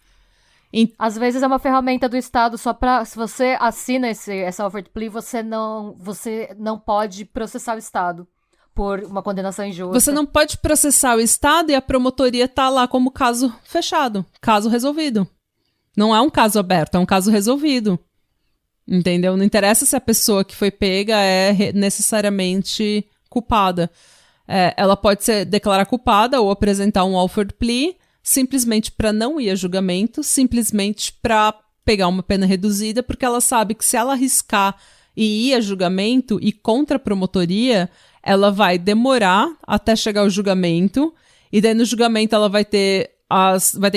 S2: Às vezes é uma ferramenta do Estado só pra... Se você assina essa Alford Plea, você não pode processar o Estado por uma condenação injusta.
S1: Você não pode processar o Estado e a promotoria tá lá como caso fechado. Caso resolvido. Não é um caso aberto, é um caso resolvido. Entendeu? Não interessa se a pessoa que foi pega é necessariamente culpada. Ela pode se declarar culpada ou apresentar um Alford Plea simplesmente para não ir a julgamento, simplesmente para pegar uma pena reduzida, porque ela sabe que se ela arriscar e ir a julgamento e contra a promotoria, ela vai demorar até chegar ao julgamento, e daí no julgamento ela vai ter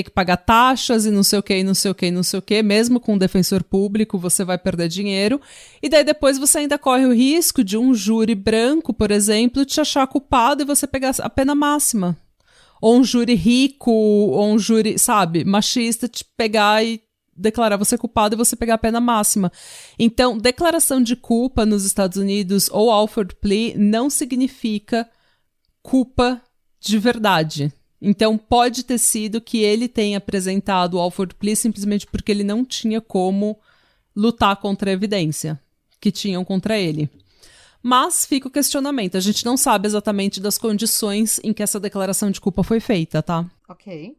S1: que pagar taxas e não sei o que, mesmo com um defensor público você vai perder dinheiro, e daí depois você ainda corre o risco de um júri branco, por exemplo, te achar culpado e você pegar a pena máxima. Ou um júri rico, ou um júri, sabe, machista, te pegar e declarar você culpado e você pegar a pena máxima. Então, declaração de culpa nos Estados Unidos ou Alford Plea não significa culpa de verdade. Então, pode ter sido que ele tenha apresentado o Alford Plea simplesmente porque ele não tinha como lutar contra a evidência que tinham contra ele. Mas fica o questionamento. A gente não sabe exatamente das condições em que essa declaração de culpa foi feita, tá?
S2: Ok.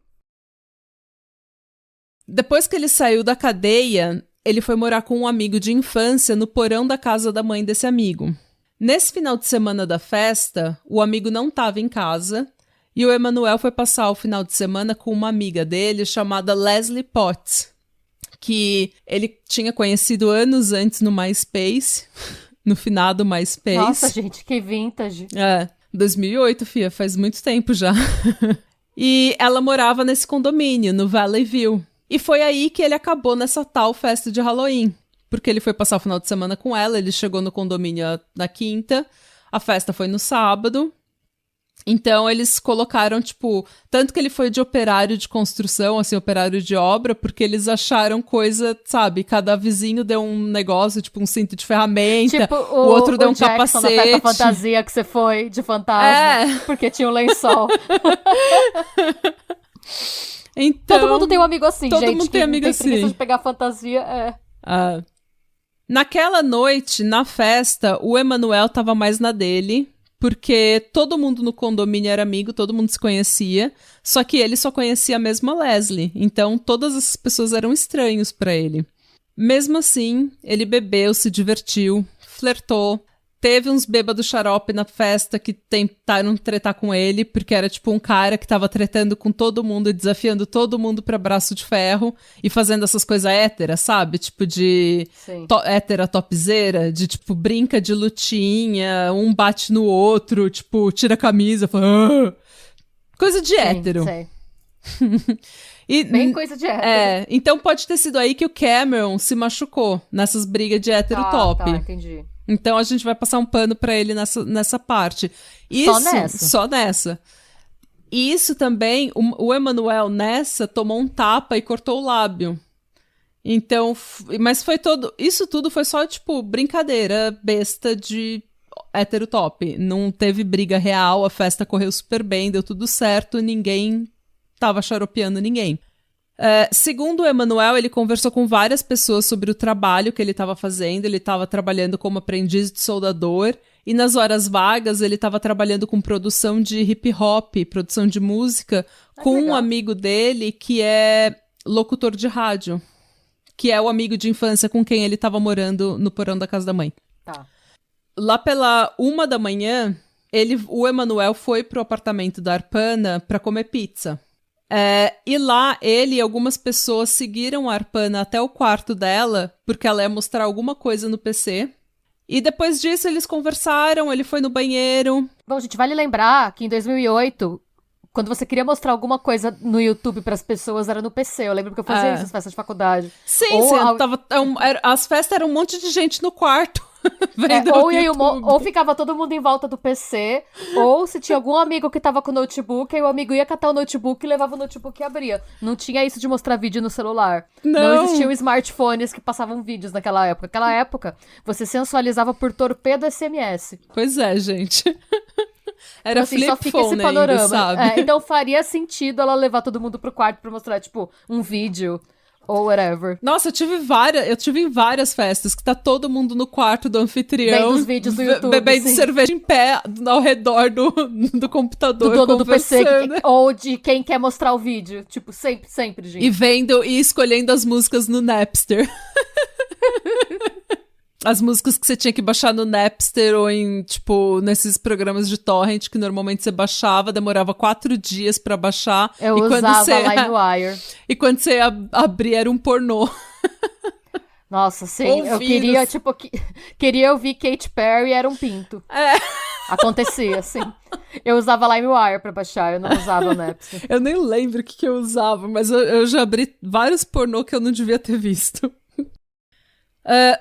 S1: Depois que ele saiu da cadeia, ele foi morar com um amigo de infância no porão da casa da mãe desse amigo. Nesse final de semana da festa, o amigo não estava em casa e o Emanuel foi passar o final de semana com uma amiga dele chamada Leslie Potts, que ele tinha conhecido anos antes no MySpace. no finado MySpace.
S2: Nossa, gente, que vintage.
S1: 2008, fia, faz muito tempo já. E ela morava nesse condomínio, no Valley View. E foi aí que ele acabou nessa tal festa de Halloween. Porque ele foi passar o final de semana com ela, ele chegou no condomínio na quinta, a festa foi no sábado. Então, eles colocaram, tipo... Tanto que ele foi de operário de construção, assim, operário de obra, porque eles acharam coisa, sabe? Cada vizinho deu um negócio, tipo um cinto de ferramenta,
S2: tipo,
S1: o outro deu um
S2: Jackson
S1: capacete.
S2: Na festa fantasia que você foi, de fantasma, porque tinha um lençol.
S1: Então,
S2: todo mundo tem um amigo assim,
S1: todo
S2: gente.
S1: Todo mundo tem amigo assim.
S2: Preguiça de pegar fantasia,
S1: Naquela noite, na festa, o Emanuel tava mais na dele, porque todo mundo no condomínio era amigo, todo mundo se conhecia, só que ele só conhecia a mesma Leslie, então todas as pessoas eram estranhos pra ele. Mesmo assim, ele bebeu, se divertiu, flertou, teve uns bêbados xarope na festa que tentaram tretar com ele, porque era tipo um cara que tava tretando com todo mundo e desafiando todo mundo pra braço de ferro e fazendo essas coisas héteras, sabe? Tipo de hétera topzera, de tipo brinca de lutinha, um bate no outro, tipo tira a camisa, fala... Ah! Coisa de hétero.
S2: Sei.
S1: Bem
S2: coisa de hétero.
S1: Então pode ter sido aí que o Cameron se machucou nessas brigas de hétero top.
S2: Tá, entendi.
S1: Então a gente vai passar um pano pra ele nessa parte. Só nessa. E isso também, o Emanuel nessa tomou um tapa e cortou o lábio. Então, mas foi isso tudo foi só, tipo, brincadeira besta de hétero top. Não teve briga real, a festa correu super bem, deu tudo certo, ninguém tava xaropeando ninguém. Segundo o Emanuel, ele conversou com várias pessoas sobre o trabalho que ele estava fazendo. Ele estava trabalhando como aprendiz de soldador e nas horas vagas ele estava trabalhando com produção de hip hop, produção de música, com um amigo dele que é locutor de rádio, que é o amigo de infância com quem ele estava morando no porão da casa da mãe.
S2: Tá.
S1: Lá pela 1 da manhã, o Emanuel foi pro apartamento da Arpana para comer pizza. E lá, ele e algumas pessoas seguiram a Arpana até o quarto dela, porque ela ia mostrar alguma coisa no PC. E depois disso, eles conversaram, ele foi no banheiro.
S2: Bom, gente, vale lembrar que em 2008, quando você queria mostrar alguma coisa no YouTube pras pessoas, era no PC. Eu lembro que eu fazia isso nas festas de faculdade.
S1: Sim, as festas eram um monte de gente no quarto.
S2: Ou ficava todo mundo em volta do PC, ou se tinha algum amigo que tava com o notebook, aí o amigo ia catar o notebook e levava o notebook e abria. Não tinha isso de mostrar vídeo no celular. Não existiam smartphones que passavam vídeos naquela época. Naquela época, você sensualizava por torpedo SMS.
S1: Pois é, gente. Era
S2: assim,
S1: flip
S2: só fica
S1: phone
S2: esse panorama.
S1: Ainda, sabe?
S2: Então faria sentido ela levar todo mundo pro quarto pra mostrar, tipo, um vídeo. Ou whatever.
S1: Nossa, eu tive em várias festas que tá todo mundo no quarto do anfitrião.
S2: Vendo os vídeos do YouTube,
S1: bebendo cerveja em pé ao redor do computador.
S2: Do dono do PC. Ou de quem quer mostrar o vídeo. Tipo, sempre, gente.
S1: E vendo e escolhendo as músicas no Napster. As músicas que você tinha que baixar no Napster ou em, tipo, nesses programas de torrent que normalmente você baixava, demorava 4 dias pra baixar.
S2: Eu usava LimeWire.
S1: E quando você abria, era um pornô.
S2: Nossa, sim. Eu queria, tipo, queria ouvir Katy Perry, era um pinto. Acontecia, assim. Eu usava LimeWire pra baixar, eu não usava o Napster.
S1: Eu nem lembro o que eu usava, mas eu já abri vários pornô que eu não devia ter visto.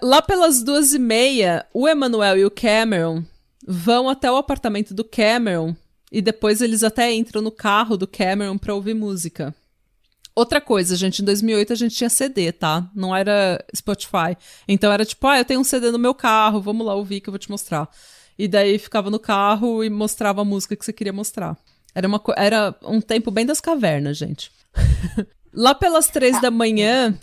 S1: Lá pelas 2:30, o Emanuel e o Cameron vão até o apartamento do Cameron e depois eles até entram no carro do Cameron pra ouvir música. Outra coisa, gente, em 2008 a gente tinha CD, tá? Não era Spotify. Então era tipo, eu tenho um CD no meu carro, vamos lá ouvir que eu vou te mostrar. E daí ficava no carro e mostrava a música que você queria mostrar. Era um tempo bem das cavernas, gente. Lá pelas 3 da manhã...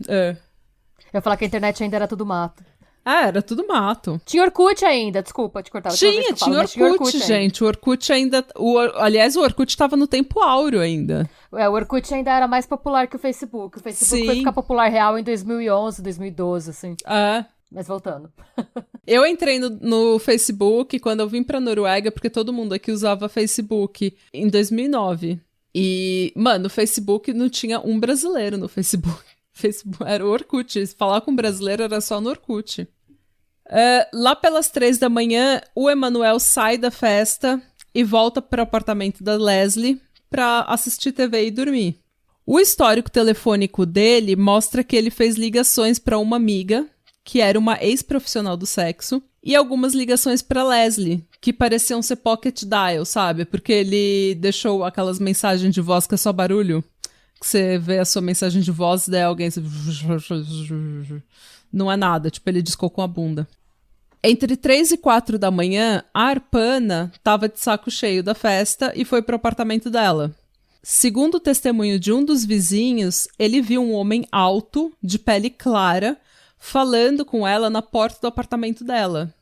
S2: Eu ia falar que a internet ainda era tudo mato.
S1: Era tudo mato.
S2: Tinha Orkut ainda, desculpa te cortar.
S1: Tinha Orkut, gente. O Orkut ainda... Aliás, o Orkut estava no tempo áureo ainda.
S2: O Orkut ainda era mais popular que o Facebook. O Facebook foi ficar popular real em 2011, 2012, assim. Mas voltando.
S1: Eu entrei no Facebook quando eu vim pra Noruega, porque todo mundo aqui usava Facebook, em 2009. E, mano, o Facebook não tinha um brasileiro no Facebook. Era o Orkut. Falar com brasileiro era só no Orkut. Lá pelas 3 da manhã, o Emanuel sai da festa e volta para o apartamento da Leslie para assistir TV e dormir. O histórico telefônico dele mostra que ele fez ligações para uma amiga, que era uma ex-profissional do sexo, e algumas ligações para Leslie, que pareciam ser pocket dial, sabe? Porque ele deixou aquelas mensagens de voz que é só barulho, que você vê a sua mensagem de voz e daí alguém... Não é nada, tipo, ele discou com a bunda. Entre 3 e 4 da manhã, a Arpana estava de saco cheio da festa e foi pro apartamento dela. Segundo o testemunho de um dos vizinhos, ele viu um homem alto, de pele clara, falando com ela na porta do apartamento dela.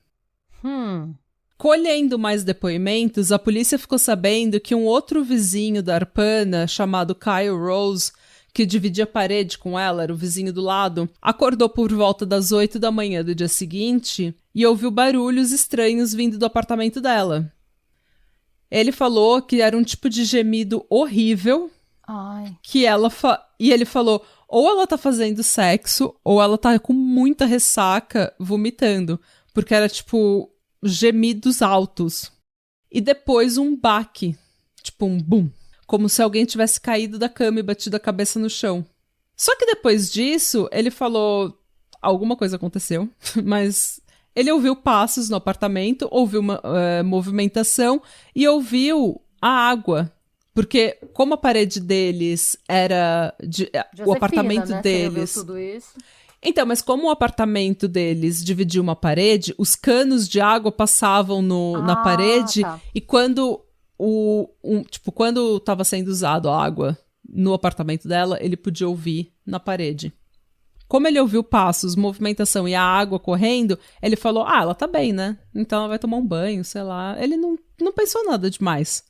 S1: Colhendo mais depoimentos, a polícia ficou sabendo que um outro vizinho da Arpana, chamado Kyle Rose, que dividia a parede com ela, era o vizinho do lado, acordou por volta das 8 da manhã do dia seguinte e ouviu barulhos estranhos vindo do apartamento dela. Ele falou que era um tipo de gemido horrível.
S2: Ai.
S1: E ele falou, ou ela tá fazendo sexo, ou ela tá com muita ressaca, vomitando. Porque era, tipo, gemidos altos. E depois um baque. Tipo, um bum. Como se alguém tivesse caído da cama e batido a cabeça no chão. Só que depois disso, ele falou... Alguma coisa aconteceu, mas... Ele ouviu passos no apartamento, ouviu uma movimentação e ouviu a água. Porque como a parede deles era... o apartamento
S2: né?
S1: deles...
S2: Você ouviu tudo isso?
S1: Então, mas como o apartamento deles dividia uma parede, os canos de água passavam na parede.
S2: Tá.
S1: E quando quando estava sendo usado a água no apartamento dela, ele podia ouvir na parede. Como ele ouviu passos, movimentação e a água correndo, ele falou, ela tá bem, né? Então ela vai tomar um banho, sei lá. Ele não pensou nada demais.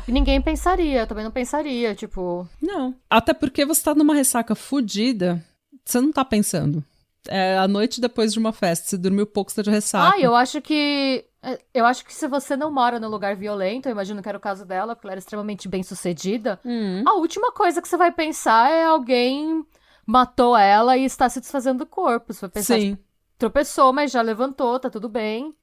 S2: Ninguém pensaria, eu também não pensaria, tipo...
S1: Não, até porque você tá numa ressaca fodida, você não tá pensando. É a noite depois de uma festa, você dormiu pouco, você tá de ressaca.
S2: Eu acho que se você não mora num lugar violento, eu imagino que era o caso dela, porque ela era extremamente bem-sucedida, a última coisa que você vai pensar é alguém... matou ela e está se desfazendo do corpo. Você vai pensar,
S1: Sim.
S2: Tipo, tropeçou, mas já levantou, tá tudo bem.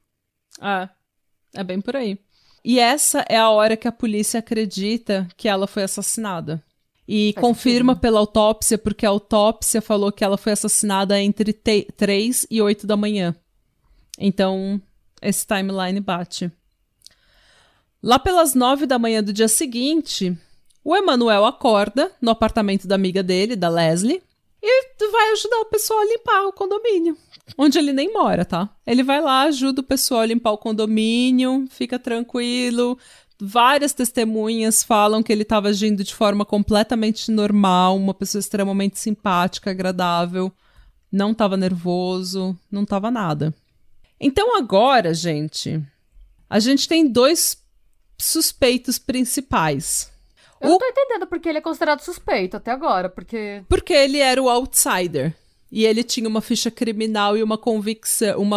S1: É bem por aí. E essa é a hora que a polícia acredita que ela foi assassinada. E
S2: Faz
S1: confirma
S2: sentido.
S1: pela autópsia, porque a autópsia falou que ela foi assassinada entre 3 e 8 da manhã. Então, esse timeline bate. Lá pelas 9 da manhã do dia seguinte, o Emanuel acorda no apartamento da amiga dele, da Leslie, e vai ajudar o pessoal a limpar o condomínio. Onde ele nem mora, tá? Ele vai lá, ajuda o pessoal a limpar o condomínio, fica tranquilo. Várias testemunhas falam que ele estava agindo de forma completamente normal, uma pessoa extremamente simpática, agradável, não estava nervoso, não estava nada. Então agora, gente, a gente tem 2 suspeitos principais.
S2: Eu não tô entendendo porque ele é considerado suspeito até agora, porque
S1: ele era o outsider. E ele tinha uma ficha criminal e uma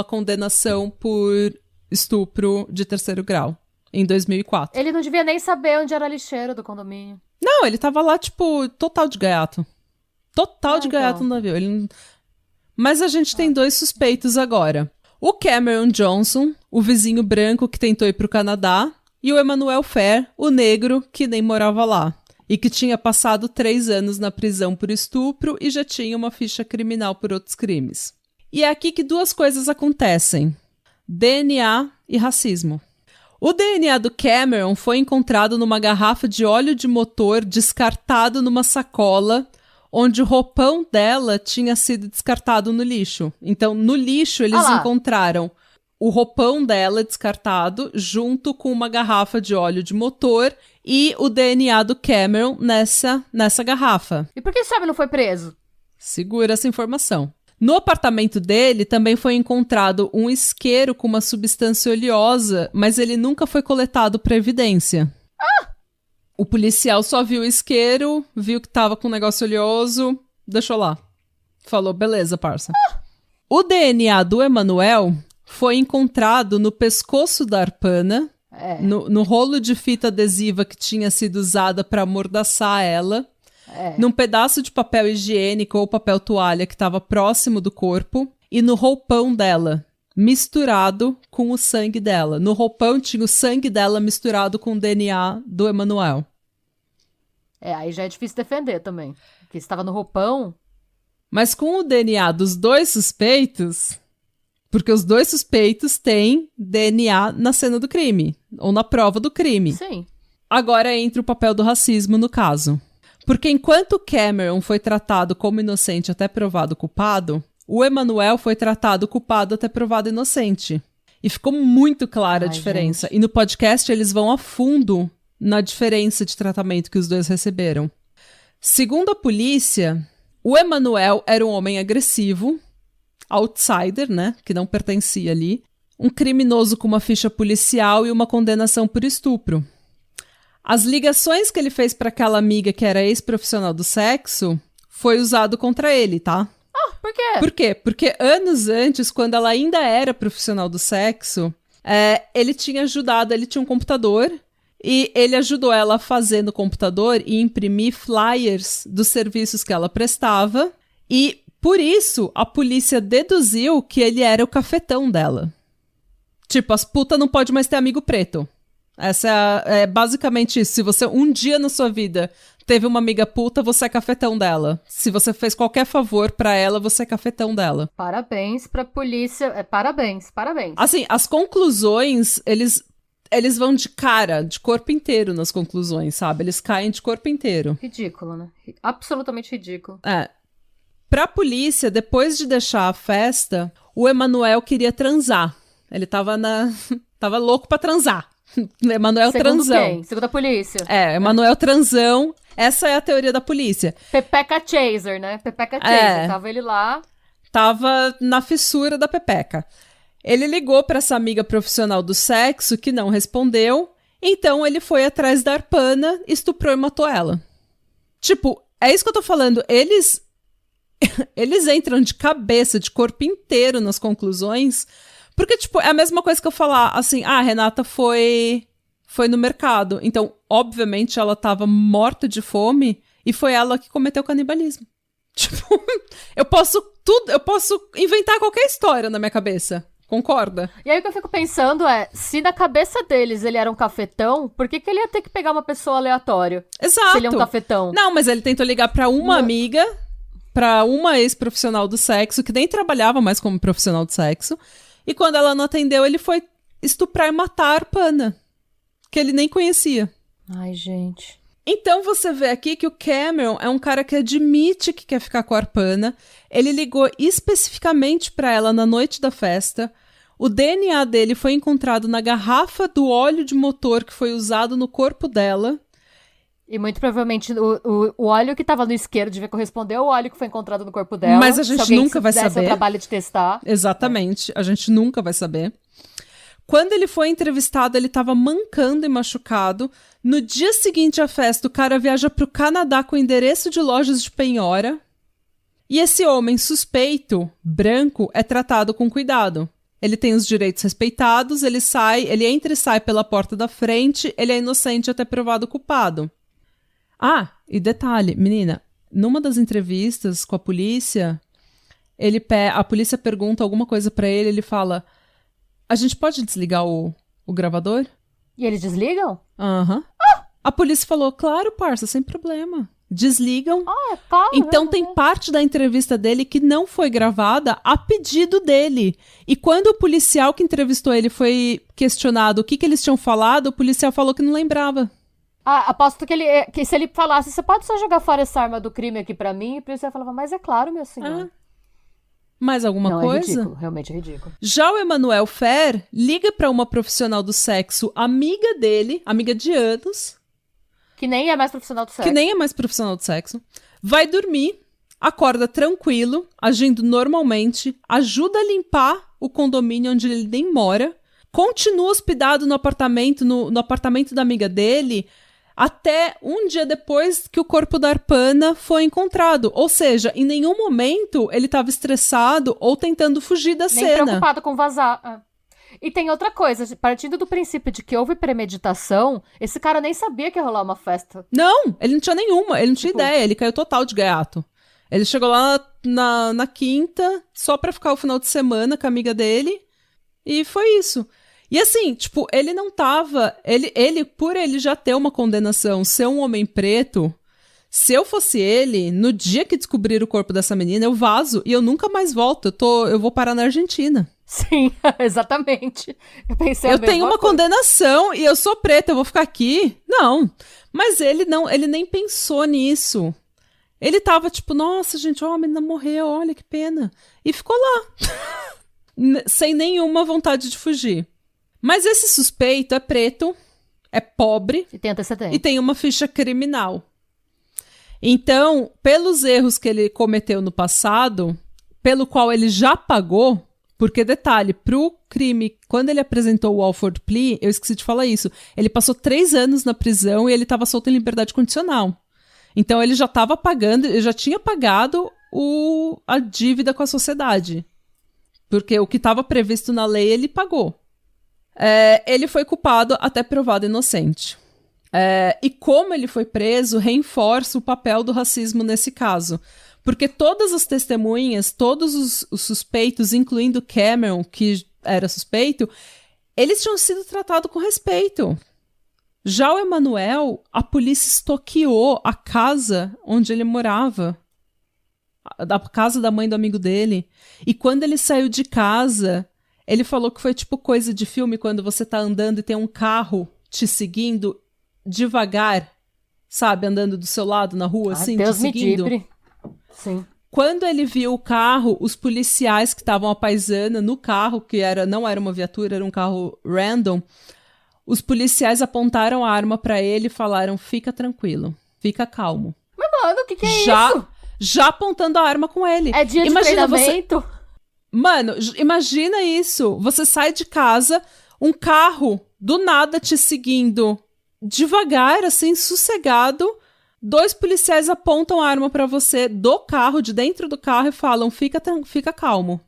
S1: condenação por estupro de 3º grau, em 2004.
S2: ele não devia nem saber onde era a lixeira do condomínio.
S1: Não, ele tava lá, tipo, total de gaiato. Total de gaiato no navio. Mas a gente tem 2 suspeitos agora. O Cameron Johnson, o vizinho branco que tentou ir pro Canadá, e o Emanuel Fair, o negro que nem morava lá. E que tinha passado 3 anos na prisão por estupro e já tinha uma ficha criminal por outros crimes. E é aqui que 2 coisas acontecem. DNA e racismo. O DNA do Cameron foi encontrado numa garrafa de óleo de motor descartado numa sacola, onde o roupão dela tinha sido descartado no lixo. Então, no lixo, eles encontraram o roupão dela descartado junto com uma garrafa de óleo de motor e o DNA do Cameron nessa garrafa.
S2: E por que esse homem não foi preso?
S1: Segura essa informação. No apartamento dele também foi encontrado um isqueiro com uma substância oleosa, mas ele nunca foi coletado para evidência. O policial só viu o isqueiro, viu que tava com um negócio oleoso, deixou lá. Falou, beleza, parça. O DNA do Emanuel foi encontrado no pescoço da Arpana, no rolo de fita adesiva que tinha sido usada para amordaçar ela, num pedaço de papel higiênico ou papel toalha que estava próximo do corpo e no roupão dela, misturado com o sangue dela. No roupão tinha o sangue dela misturado com o DNA do Emanuel.
S2: Aí já é difícil defender também. Porque estava no roupão...
S1: Mas com o DNA dos dois suspeitos... Porque os dois suspeitos têm DNA na cena do crime. Ou na prova do crime.
S2: Sim.
S1: Agora entra o papel do racismo no caso. Porque enquanto Cameron foi tratado como inocente até provado culpado, o Emanuel foi tratado culpado até provado inocente. E ficou muito clara a diferença. Gente. E no podcast eles vão a fundo na diferença de tratamento que os dois receberam. Segundo a polícia, o Emanuel era um homem agressivo, outsider, né, que não pertencia ali, um criminoso com uma ficha policial e uma condenação por estupro. As ligações que ele fez para aquela amiga que era ex-profissional do sexo foi usado contra ele, tá?
S2: Por quê?
S1: Por quê? Porque anos antes, quando ela ainda era profissional do sexo, ele tinha ajudado, ele tinha um computador e ele ajudou ela a fazer no computador e imprimir flyers dos serviços que ela prestava e, por isso, a polícia deduziu que ele era o cafetão dela. Tipo, as putas não podem mais ter amigo preto. Essa é basicamente isso. Se você um dia na sua vida teve uma amiga puta, você é cafetão dela. Se você fez qualquer favor pra ela, você é cafetão dela.
S2: Parabéns pra polícia. Parabéns.
S1: Assim, as conclusões, eles vão de cara, de corpo inteiro nas conclusões, sabe? Eles caem de corpo inteiro.
S2: Ridículo, né? Absolutamente ridículo.
S1: Pra polícia, depois de deixar a festa, o Emanuel queria transar. Ele tava louco pra transar. Emanuel transão.
S2: Quem? Segundo a polícia.
S1: Emanuel transão. Essa é a teoria da polícia.
S2: Pepeca Chaser, né? Pepeca Chaser. Tava ele lá.
S1: Tava na fissura da Pepeca. Ele ligou pra essa amiga profissional do sexo que não respondeu. Então ele foi atrás da Arpana, estuprou e matou ela. Tipo, é isso que eu tô falando. Eles entram de cabeça, de corpo inteiro nas conclusões. Porque, tipo, é a mesma coisa que eu falar, assim, a Renata foi no mercado. Então, obviamente, ela tava morta de fome e foi ela que cometeu canibalismo. Tipo, eu posso inventar qualquer história na minha cabeça. Concorda?
S2: E aí o que eu fico pensando se na cabeça deles ele era um cafetão, por que ele ia ter que pegar uma pessoa aleatória?
S1: Exato.
S2: Se ele é um cafetão.
S1: Não, mas ele tentou ligar pra uma amiga, pra uma ex-profissional do sexo, que nem trabalhava mais como profissional do sexo. E quando ela não atendeu, ele foi estuprar e matar a Arpana, que ele nem conhecia.
S2: Ai, gente.
S1: Então você vê aqui que o Cameron é um cara que admite que quer ficar com a Arpana. Ele ligou especificamente pra ela na noite da festa. O DNA dele foi encontrado na garrafa do óleo de motor que foi usado no corpo dela.
S2: E muito provavelmente o óleo que tava no isqueiro devia corresponder ao óleo que foi encontrado no corpo dela.
S1: Mas a gente nunca vai saber.
S2: Se o trabalho de testar.
S1: Exatamente. A gente nunca vai saber. Quando ele foi entrevistado, ele tava mancando e machucado. No dia seguinte à festa, o cara viaja pro Canadá com endereço de lojas de penhora. E esse homem suspeito, branco, é tratado com cuidado. Ele tem os direitos respeitados, ele entra e sai pela porta da frente, ele é inocente até provado culpado. E detalhe, menina, numa das entrevistas com a polícia, a polícia pergunta alguma coisa pra ele, ele fala, a gente pode desligar o gravador?
S2: E eles desligam?
S1: Aham. A polícia falou, claro, parça, sem problema. Desligam.
S2: Claro.
S1: Então tem parte da entrevista dele que não foi gravada a pedido dele. E quando o policial que entrevistou ele foi questionado o que eles tinham falado, o policial falou que não lembrava.
S2: Aposto que se ele falasse, você pode só jogar fora essa arma do crime aqui pra mim? E o policial falava, mas é claro, meu senhor.
S1: Mais alguma coisa?
S2: É ridículo, realmente é ridículo.
S1: Já o Emanuel Fer liga pra uma profissional do sexo, amiga dele, amiga de anos.
S2: Que nem é mais profissional do sexo.
S1: Vai dormir, acorda tranquilo, agindo normalmente, ajuda a limpar o condomínio onde ele nem mora, continua hospedado no apartamento, no apartamento da amiga dele, até um dia depois que o corpo da Arpana foi encontrado. Ou seja, em nenhum momento ele estava estressado ou tentando fugir da cena.
S2: Nem preocupado com vazar. E tem outra coisa, partindo do princípio de que houve premeditação, esse cara nem sabia que ia rolar uma festa.
S1: Não, ele não tinha nenhuma, ele não tinha ideia, ele caiu total de gaiato. Ele chegou lá na quinta, só pra ficar o final de semana com a amiga dele, E foi isso. E assim, tipo, ele não tava... Ele, por ele já ter uma condenação, ser um homem preto, se eu fosse ele, no dia que descobrir o corpo dessa menina, eu vazo e eu nunca mais volto. Eu vou parar na Argentina.
S2: Sim, exatamente. Eu pensei
S1: eu tenho uma condenação e eu sou preta, eu vou ficar aqui? Não. Mas ele nem pensou nisso. Ele tava tipo, nossa, gente, ó, a menina morreu, olha que pena. E ficou lá. Sem nenhuma vontade de fugir. Mas esse suspeito é preto, é pobre
S2: e tem antecedente.
S1: E tem uma ficha criminal. Então, pelos erros que ele cometeu no passado, pelo qual ele já pagou, porque, detalhe, pro crime, quando ele apresentou o Alford Plea, eu esqueci de falar isso, ele passou 3 anos na prisão e ele estava solto em liberdade condicional. Então, ele já estava pagando, ele já tinha pagado a dívida com a sociedade. Porque o que estava previsto na lei, ele pagou. Ele foi culpado até provado inocente. E como ele foi preso, reforça o papel do racismo nesse caso. Porque todas as testemunhas, todos os suspeitos, incluindo Cameron, que era suspeito, eles tinham sido tratados com respeito. Já o Emanuel, a polícia estoqueou a casa onde ele morava. A casa da mãe do amigo dele. E quando ele saiu de casa... Ele falou que foi tipo coisa de filme, quando você tá andando e tem um carro te seguindo devagar, sabe? Andando do seu lado na rua, assim,
S2: Deus
S1: te seguindo.
S2: Me livre. Sim.
S1: Quando ele viu o carro, os policiais que estavam à paisana no carro, que não era uma viatura, era um carro random, os policiais apontaram a arma pra ele e falaram, fica tranquilo, fica calmo.
S2: Mas, mano, o que é isso?
S1: Já apontando a arma com ele.
S2: É dia de treinamento?
S1: Mano, imagina isso. Você sai de casa, um carro do nada te seguindo devagar, assim, sossegado. 2 policiais apontam a arma pra você do carro, de dentro do carro, e falam, fica calmo,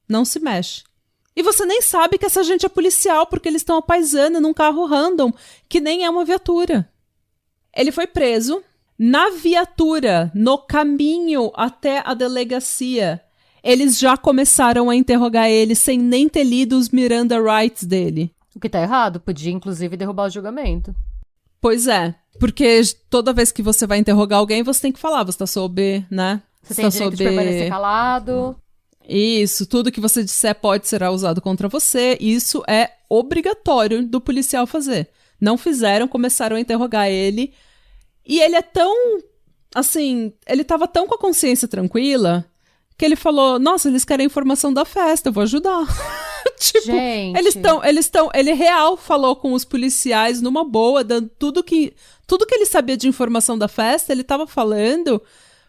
S1: não se mexe. E você nem sabe que essa gente é policial, porque eles estão apaisando num carro random, que nem é uma viatura. Ele foi preso. Na viatura, no caminho até a delegacia... Eles já começaram a interrogar ele sem nem ter lido os Miranda Rights dele.
S2: O que tá errado, podia inclusive derrubar o julgamento.
S1: Pois é, porque toda vez que você vai interrogar alguém, você tem que falar, você tá sob, né?
S2: Você tem direito de permanecer calado.
S1: Isso, tudo que você disser pode ser usado contra você, isso é obrigatório do policial fazer. Não fizeram, começaram a interrogar ele, e ele é tão, assim, ele tava tão com a consciência tranquila... que ele falou, nossa, eles querem informação da festa, eu vou ajudar. Tipo,
S2: gente.
S1: Ele real falou com os policiais numa boa, dando tudo que ele sabia de informação da festa, ele tava falando,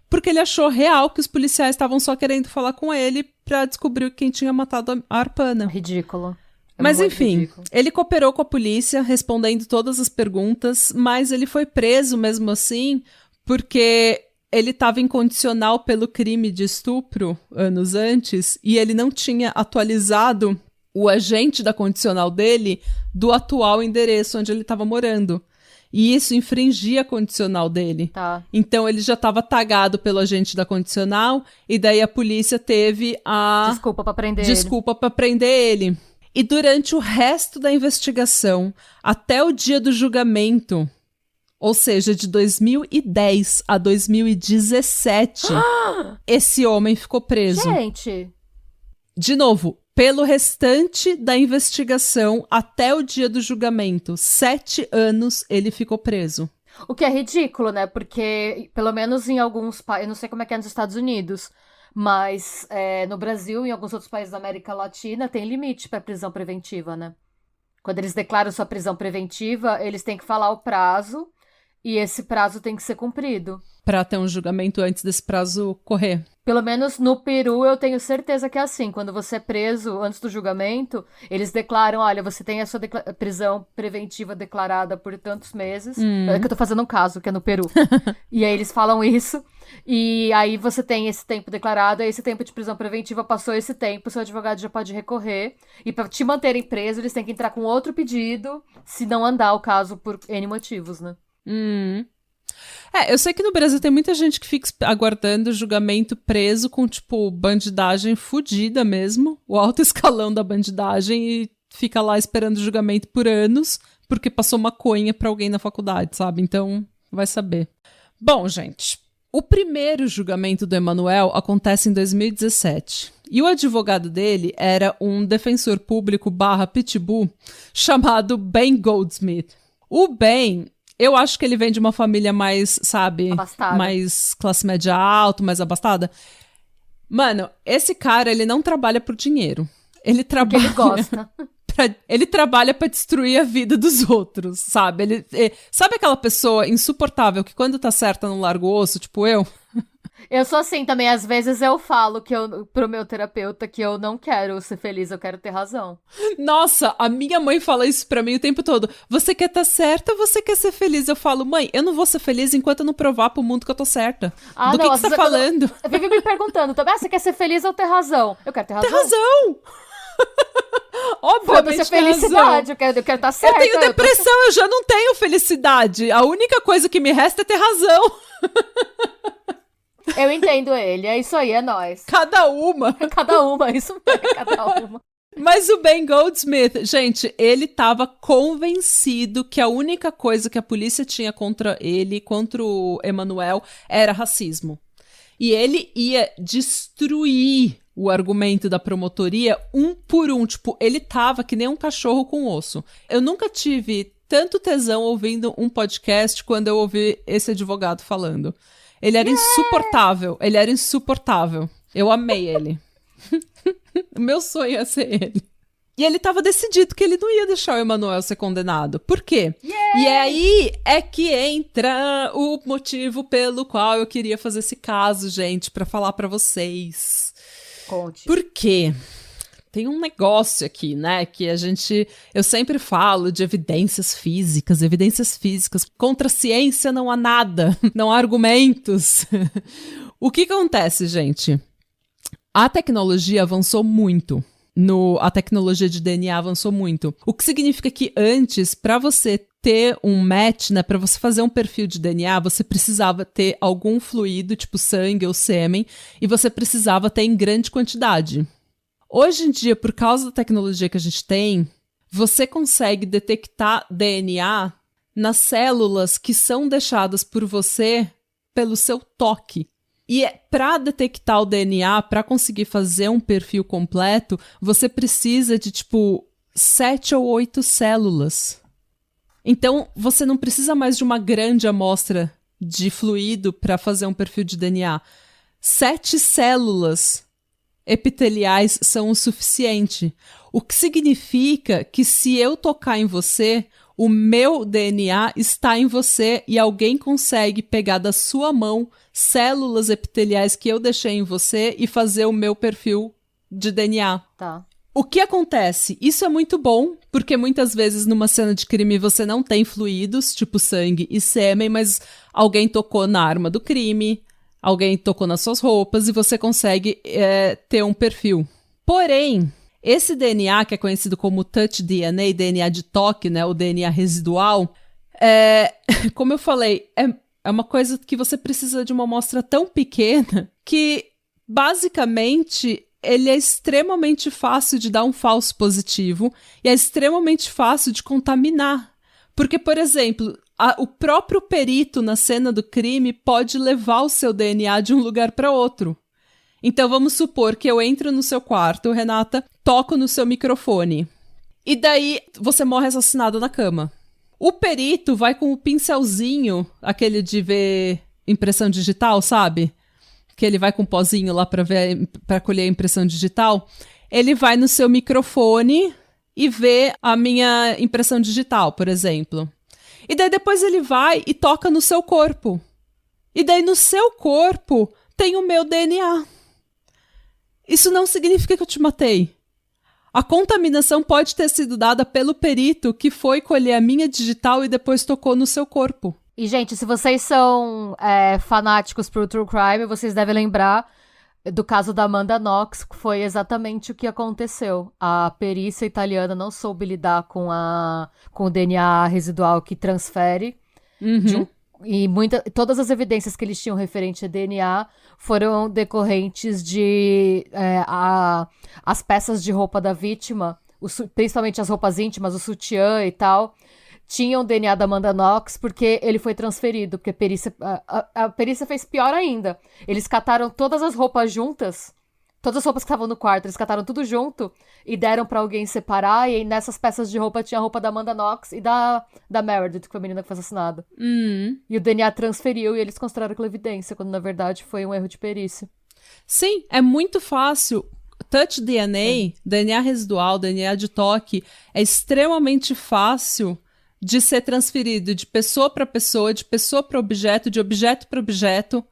S1: porque ele achou real que os policiais estavam só querendo falar com ele pra descobrir quem tinha matado a Arpana.
S2: Ridículo.
S1: Mas enfim, ele cooperou com a polícia, respondendo todas as perguntas, mas ele foi preso mesmo assim, porque... ele estava em condicional pelo crime de estupro anos antes e ele não tinha atualizado o agente da condicional dele do atual endereço onde ele estava morando. E isso infringia a condicional dele.
S2: Tá.
S1: Então ele já estava tagado pelo agente da condicional e daí a polícia teve a...
S2: desculpa pra prender
S1: ele. E durante o resto da investigação, até o dia do julgamento... Ou seja, de 2010 a 2017, esse homem ficou preso.
S2: Gente!
S1: De novo, pelo restante da investigação até o dia do julgamento, 7 anos ele ficou preso.
S2: O que é ridículo, né? Porque, pelo menos em alguns países, eu não sei como é que é nos Estados Unidos, mas no Brasil e em alguns outros países da América Latina tem limite para prisão preventiva, né? Quando eles declaram sua prisão preventiva, eles têm que falar o prazo. E esse prazo tem que ser cumprido.
S1: Pra ter um julgamento antes desse prazo correr.
S2: Pelo menos no Peru eu tenho certeza que é assim. Quando você é preso antes do julgamento, eles declaram, olha, você tem a sua prisão preventiva declarada por tantos meses. É que eu tô fazendo um caso, que é no Peru. E aí eles falam isso. E aí você tem esse tempo declarado, aí esse tempo de prisão preventiva passou esse tempo, seu advogado já pode recorrer. E pra te manterem preso, eles têm que entrar com outro pedido, se não andar o caso por N motivos, né?
S1: Eu sei que no Brasil tem muita gente que fica aguardando julgamento preso com, tipo, bandidagem fudida mesmo, o alto escalão da bandidagem, e fica lá esperando julgamento por anos, porque passou maconha pra alguém na faculdade, sabe? Então, vai saber. Bom, gente, o primeiro julgamento do Emanuel acontece em 2017. E o advogado dele era um defensor público / pitbull chamado Ben Goldsmith. O Ben, eu acho que ele vem de uma família mais, sabe,
S2: abastada.
S1: Mais classe média alta, mais abastada. Mano, esse cara, ele não trabalha por dinheiro. Ele trabalha...
S2: Porque ele gosta.
S1: Ele trabalha pra destruir a vida dos outros, sabe? Sabe aquela pessoa insuportável que quando tá certa não larga o osso, tipo eu?
S2: Eu sou assim também, às vezes eu falo pro meu terapeuta que eu não quero ser feliz, eu quero ter razão.
S1: Nossa, a minha mãe fala isso pra mim o tempo todo. Você quer estar certa ou você quer ser feliz? Eu falo, mãe, eu não vou ser feliz enquanto eu não provar pro mundo que eu tô certa. Do que você tá falando?
S2: Eu vivo me perguntando também, você quer ser feliz ou ter razão? Eu quero ter razão.
S1: Ter razão! Obviamente
S2: foda-se a felicidade, eu quero estar certa.
S1: Eu tenho depressão, eu já não tenho felicidade. A única coisa que me resta é ter razão.
S2: Eu entendo ele, é isso aí, é nóis.
S1: Cada uma,
S2: isso é cada uma.
S1: Mas o Ben Goldsmith, gente, ele tava convencido que a única coisa que a polícia tinha contra ele, contra o Emanuel, era racismo. E ele ia destruir o argumento da promotoria um por um. Tipo, ele tava que nem um cachorro com osso. Eu nunca tive tanto tesão ouvindo um podcast quando eu ouvi esse advogado falando. Ele era insuportável. Eu amei ele. O meu sonho é ser ele. E ele tava decidido que ele não ia deixar o Emanuel ser condenado. Por quê? E aí é que entra o motivo pelo qual eu queria fazer esse caso, gente, pra falar pra vocês.
S2: Conte.
S1: Por quê? Tem um negócio aqui, né, que eu sempre falo de evidências físicas. Contra a ciência não há nada, não há argumentos. O que acontece, gente? A tecnologia avançou muito. A tecnologia de DNA avançou muito. O que significa que antes, para você ter um match, né, para você fazer um perfil de DNA, você precisava ter algum fluido, tipo sangue ou sêmen, e você precisava ter em grande quantidade. Hoje em dia, por causa da tecnologia que a gente tem, você consegue detectar DNA nas células que são deixadas por você pelo seu toque. E para detectar o DNA, para conseguir fazer um perfil completo, você precisa de, 7 ou 8 células. Então, você não precisa mais de uma grande amostra de fluido para fazer um perfil de DNA. 7 células epiteliais são o suficiente. O que significa que se eu tocar em você, o meu DNA está em você e alguém consegue pegar da sua mão células epiteliais que eu deixei em você e fazer o meu perfil de DNA.
S2: Tá.
S1: O que acontece? Isso é muito bom, porque muitas vezes numa cena de crime você não tem fluidos, tipo sangue e sêmen, mas alguém tocou na arma do crime, alguém tocou nas suas roupas e você consegue ter um perfil. Porém, esse DNA, que é conhecido como touch DNA, DNA de toque, né, o DNA residual, como eu falei, é uma coisa que você precisa de uma amostra tão pequena que, basicamente, ele é extremamente fácil de dar um falso positivo e é extremamente fácil de contaminar. Porque, por exemplo, o próprio perito na cena do crime pode levar o seu DNA de um lugar para outro. Então, vamos supor que eu entro no seu quarto, Renata, toco no seu microfone. E daí, você morre assassinada na cama. O perito vai com o pincelzinho, aquele de ver impressão digital, sabe? Que ele vai com um pozinho lá para colher a impressão digital. Ele vai no seu microfone e vê a minha impressão digital, por exemplo. E daí depois ele vai e toca no seu corpo. E daí no seu corpo tem o meu DNA. Isso não significa que eu te matei. A contaminação pode ter sido dada pelo perito que foi colher a minha digital e depois tocou no seu corpo.
S2: E, gente, se vocês são fanáticos pro True Crime, vocês devem lembrar do caso da Amanda Knox, que foi exatamente o que aconteceu. A perícia italiana não soube lidar com o DNA residual que transfere E todas as evidências que eles tinham referente a DNA foram decorrentes de as peças de roupa da vítima, principalmente as roupas íntimas, o sutiã e tal, tinham DNA da Amanda Knox porque ele foi transferido, porque a perícia fez pior ainda. Eles cataram todas as roupas juntas, todas as roupas que estavam no quarto, eles cataram tudo junto e deram pra alguém separar, e aí nessas peças de roupa tinha a roupa da Amanda Knox e da Meredith, que foi a menina que foi assassinada. E o DNA transferiu e eles consideraram aquela evidência, quando na verdade foi um erro de perícia.
S1: Sim, é muito fácil. Touch DNA, DNA residual, DNA de toque, é extremamente fácil de ser transferido de pessoa para pessoa, de pessoa para objeto, de objeto para objeto.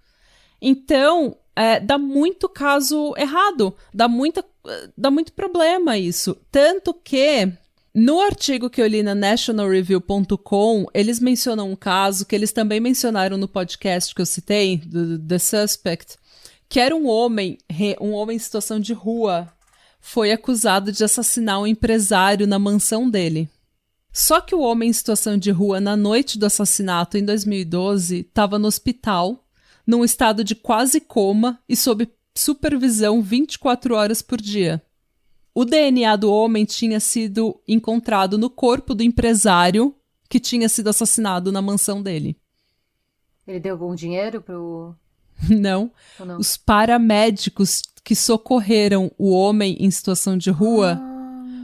S1: Então, dá muito caso errado, dá muito problema isso. Tanto que, no artigo que eu li na nationalreview.com, eles mencionam um caso que eles também mencionaram no podcast que eu citei, do The Suspect, que era um homem em situação de rua, foi acusado de assassinar um empresário na mansão dele. Só que o homem em situação de rua, na noite do assassinato, em 2012, estava no hospital, num estado de quase coma e sob supervisão 24 horas por dia. O DNA do homem tinha sido encontrado no corpo do empresário que tinha sido assassinado na mansão dele.
S2: Ele deu algum dinheiro pro...
S1: Não. Os paramédicos que socorreram o homem em situação de rua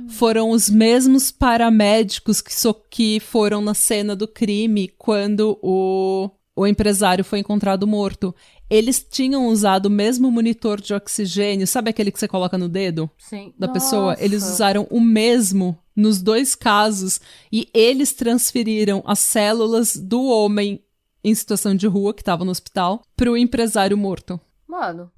S1: foram os mesmos paramédicos que foram na cena do crime quando o empresário foi encontrado morto. Eles tinham usado o mesmo monitor de oxigênio, sabe aquele que você coloca no dedo?
S2: Sim.
S1: Da pessoa? Eles usaram o mesmo nos dois casos e eles transferiram as células do homem em situação de rua, que estava no hospital, pro empresário morto.
S2: Mano,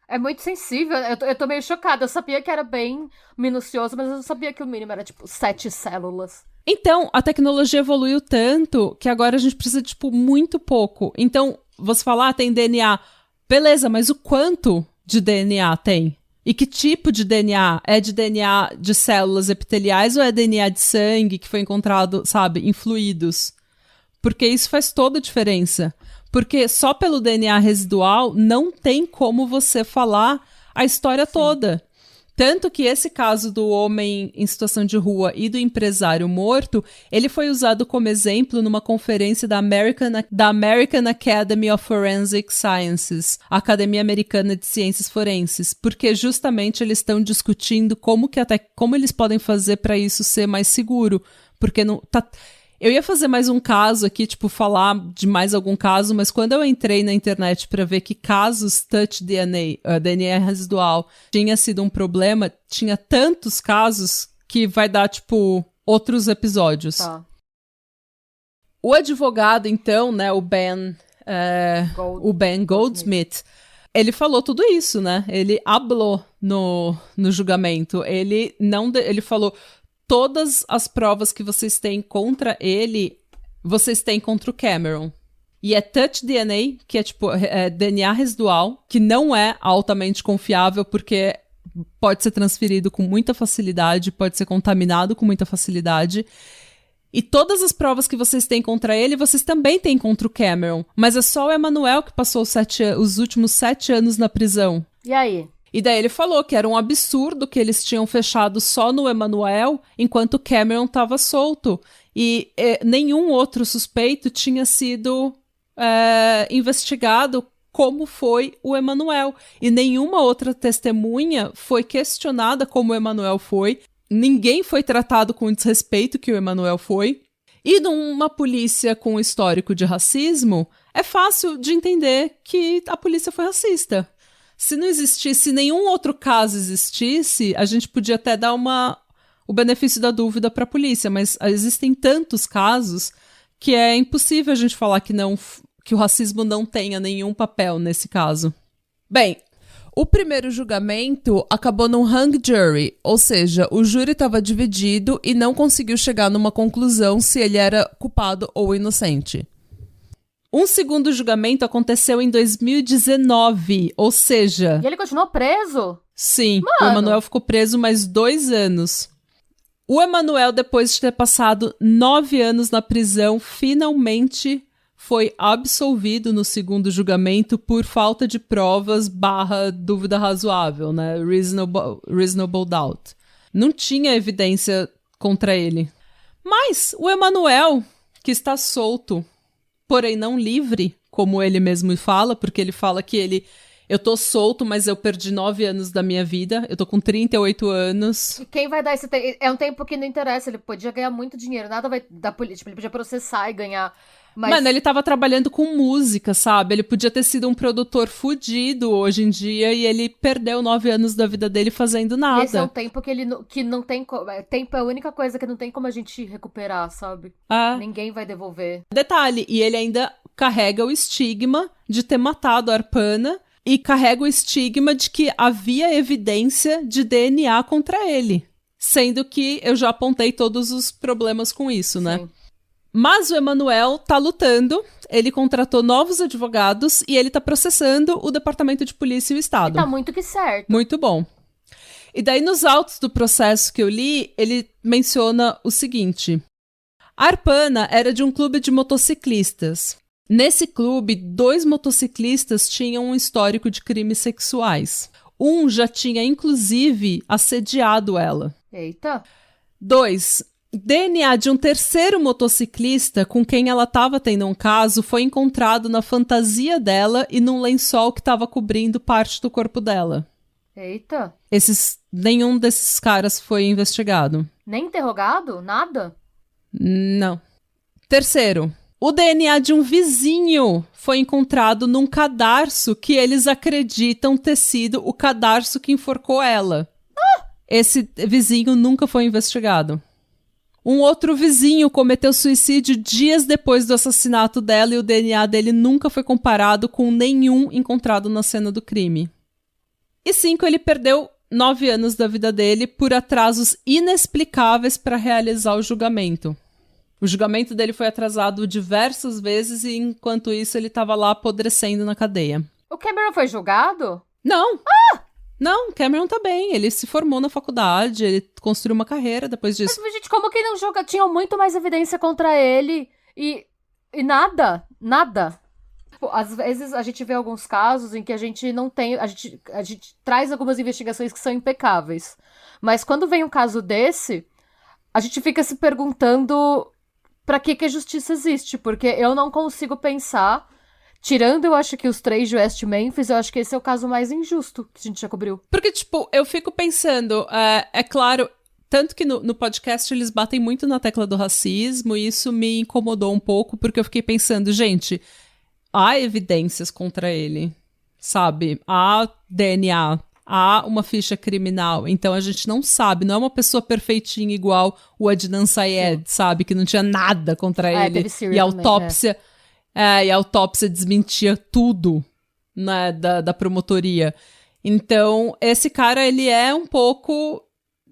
S2: é muito sensível. Eu tô meio chocada. Eu sabia que era bem minucioso, mas eu não sabia que o mínimo era, 7 células.
S1: Então, a tecnologia evoluiu tanto que agora a gente precisa, muito pouco. Então, você fala, tem DNA. Beleza, mas o quanto de DNA tem? E que tipo de DNA? É de DNA de células epiteliais ou é DNA de sangue que foi encontrado, em fluidos? Porque isso faz toda a diferença. Porque só pelo DNA residual não tem como você falar a história toda. Tanto que esse caso do homem em situação de rua e do empresário morto, ele foi usado como exemplo numa conferência da American Academy of Forensic Sciences, a Academia Americana de Ciências Forenses, porque justamente eles estão discutindo como eles podem fazer para isso ser mais seguro, porque não tá... Eu ia fazer mais um caso aqui, falar de mais algum caso, mas quando eu entrei na internet para ver que casos touch DNA, DNA residual, tinha sido um problema, tinha tantos casos que vai dar, outros episódios.
S2: Tá.
S1: O advogado, então, né, o Ben Goldsmith, ele falou tudo isso, né? Ele hablou no julgamento. Ele falou... Todas as provas que vocês têm contra ele, vocês têm contra o Cameron. E é touch DNA, que é DNA residual, que não é altamente confiável, porque pode ser transferido com muita facilidade, pode ser contaminado com muita facilidade. E todas as provas que vocês têm contra ele, vocês também têm contra o Cameron. Mas é só o Emanuel que passou os últimos 7 anos na prisão.
S2: E aí?
S1: E daí ele falou que era um absurdo que eles tinham fechado só no Emanuel, enquanto o Cameron estava solto. E nenhum outro suspeito tinha sido investigado como foi o Emanuel. E nenhuma outra testemunha foi questionada como o Emanuel foi. Ninguém foi tratado com o desrespeito que o Emanuel foi. E numa polícia com histórico de racismo, é fácil de entender que a polícia foi racista. Se não existisse, nenhum outro caso existisse, a gente podia até dar o benefício da dúvida para a polícia, mas existem tantos casos que é impossível a gente falar que o racismo não tenha nenhum papel nesse caso. Bem, o primeiro julgamento acabou num hung jury, ou seja, o júri estava dividido e não conseguiu chegar numa conclusão se ele era culpado ou inocente. Um segundo julgamento aconteceu em 2019, ou seja...
S2: E ele continuou preso?
S1: Sim,
S2: Mano.
S1: O Emanuel ficou preso mais 2 anos. O Emanuel, depois de ter passado 9 anos na prisão, finalmente foi absolvido no segundo julgamento por falta de provas / dúvida razoável, né? Reasonable doubt. Não tinha evidência contra ele. Mas o Emanuel, que está solto, porém não livre, como ele mesmo fala, porque ele fala que eu tô solto, mas eu perdi 9 anos da minha vida. Eu tô com 38 anos.
S2: E quem vai dar esse tempo? É um tempo que não interessa. Ele podia ganhar muito dinheiro. Nada vai dar política. Ele podia processar e ganhar. Mas...
S1: Mano, ele tava trabalhando com música, sabe? Ele podia ter sido um produtor fudido hoje em dia e ele perdeu 9 anos da vida dele fazendo nada.
S2: E esse é um tempo que não tem... Tempo é a única coisa que não tem como a gente recuperar, sabe? Ninguém vai devolver.
S1: Detalhe, e ele ainda carrega o estigma de ter matado a Arpana e carrega o estigma de que havia evidência de DNA contra ele. Sendo que eu já apontei todos os problemas com isso, né?
S2: Sim.
S1: Mas o Emanuel tá lutando, ele contratou novos advogados e ele tá processando o Departamento de Polícia e o Estado.
S2: E tá muito que certo.
S1: Muito bom. E daí, nos autos do processo que eu li, ele menciona o seguinte. A Arpana era de um clube de motociclistas. Nesse clube, 2 motociclistas tinham um histórico de crimes sexuais. Um já tinha, inclusive, assediado ela.
S2: Eita.
S1: 2. DNA de um terceiro motociclista com quem ela estava tendo um caso foi encontrado na fantasia dela e num lençol que estava cobrindo parte do corpo dela.
S2: Eita.
S1: Nenhum desses caras foi investigado.
S2: Nem interrogado? Nada?
S1: Não. Terceiro. O DNA de um vizinho foi encontrado num cadarço que eles acreditam ter sido o cadarço que enforcou ela. Esse vizinho nunca foi investigado. Um outro vizinho cometeu suicídio dias depois do assassinato dela e o DNA dele nunca foi comparado com nenhum encontrado na cena do crime. E 5, ele perdeu 9 anos da vida dele por atrasos inexplicáveis para realizar o julgamento. O julgamento dele foi atrasado diversas vezes e, enquanto isso, ele estava lá apodrecendo na cadeia.
S2: O Cameron foi julgado?
S1: Não. Não, Cameron tá bem. Ele se formou na faculdade, ele construiu uma carreira depois disso.
S2: Mas, gente, como que não julga? Tinha muito mais evidência contra ele e nada. Nada. Tipo, às vezes a gente vê alguns casos em que a gente não tem... A gente traz algumas investigações que são impecáveis. Mas quando vem um caso desse, a gente fica se perguntando pra que a justiça existe. Porque eu não consigo pensar... Tirando, eu acho que os 3 de West Memphis, eu acho que esse é o caso mais injusto que a gente já cobriu.
S1: Porque, tipo, eu fico pensando, é claro, tanto que no podcast eles batem muito na tecla do racismo, e isso me incomodou um pouco, porque eu fiquei pensando, gente, há evidências contra ele, sabe? Há DNA, há uma ficha criminal, então a gente não sabe, não é uma pessoa perfeitinha igual o Adnan Syed, sabe? Que não tinha nada contra ele, e a autópsia... e a autópsia desmentia tudo, né, da promotoria. Então, esse cara, ele é um pouco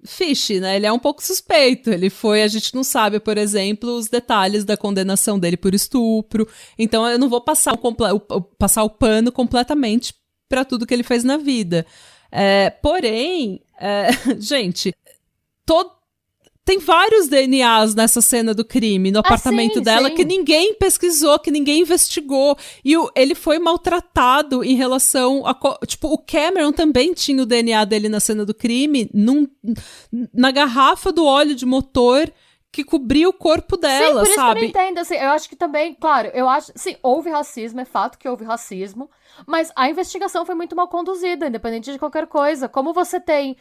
S1: fishy, né? Ele é um pouco suspeito. A gente não sabe, por exemplo, os detalhes da condenação dele por estupro. Então, eu não vou passar o pano completamente para tudo que ele fez na vida. Porém, gente, tem vários DNAs nessa cena do crime, no apartamento dela, sim. Que ninguém pesquisou, que ninguém investigou. E ele foi maltratado em relação a... Tipo, o Cameron também tinha o DNA dele na cena do crime, na garrafa do óleo de motor que cobria o corpo dela,
S2: sim, por
S1: sabe?
S2: Isso que eu não entendo, assim, eu acho que também, claro, sim, houve racismo, é fato que houve racismo, mas a investigação foi muito mal conduzida, independente de qualquer coisa. Como você tem,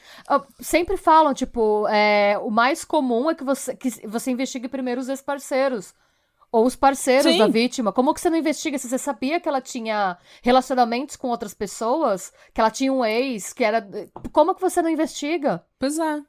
S2: sempre falam, tipo, o mais comum é que você investigue primeiro os ex-parceiros, ou os parceiros sim. Da vítima. Como que você não investiga se você sabia que ela tinha relacionamentos com outras pessoas, que ela tinha um ex, que era... Como que você não investiga?
S1: Pois é.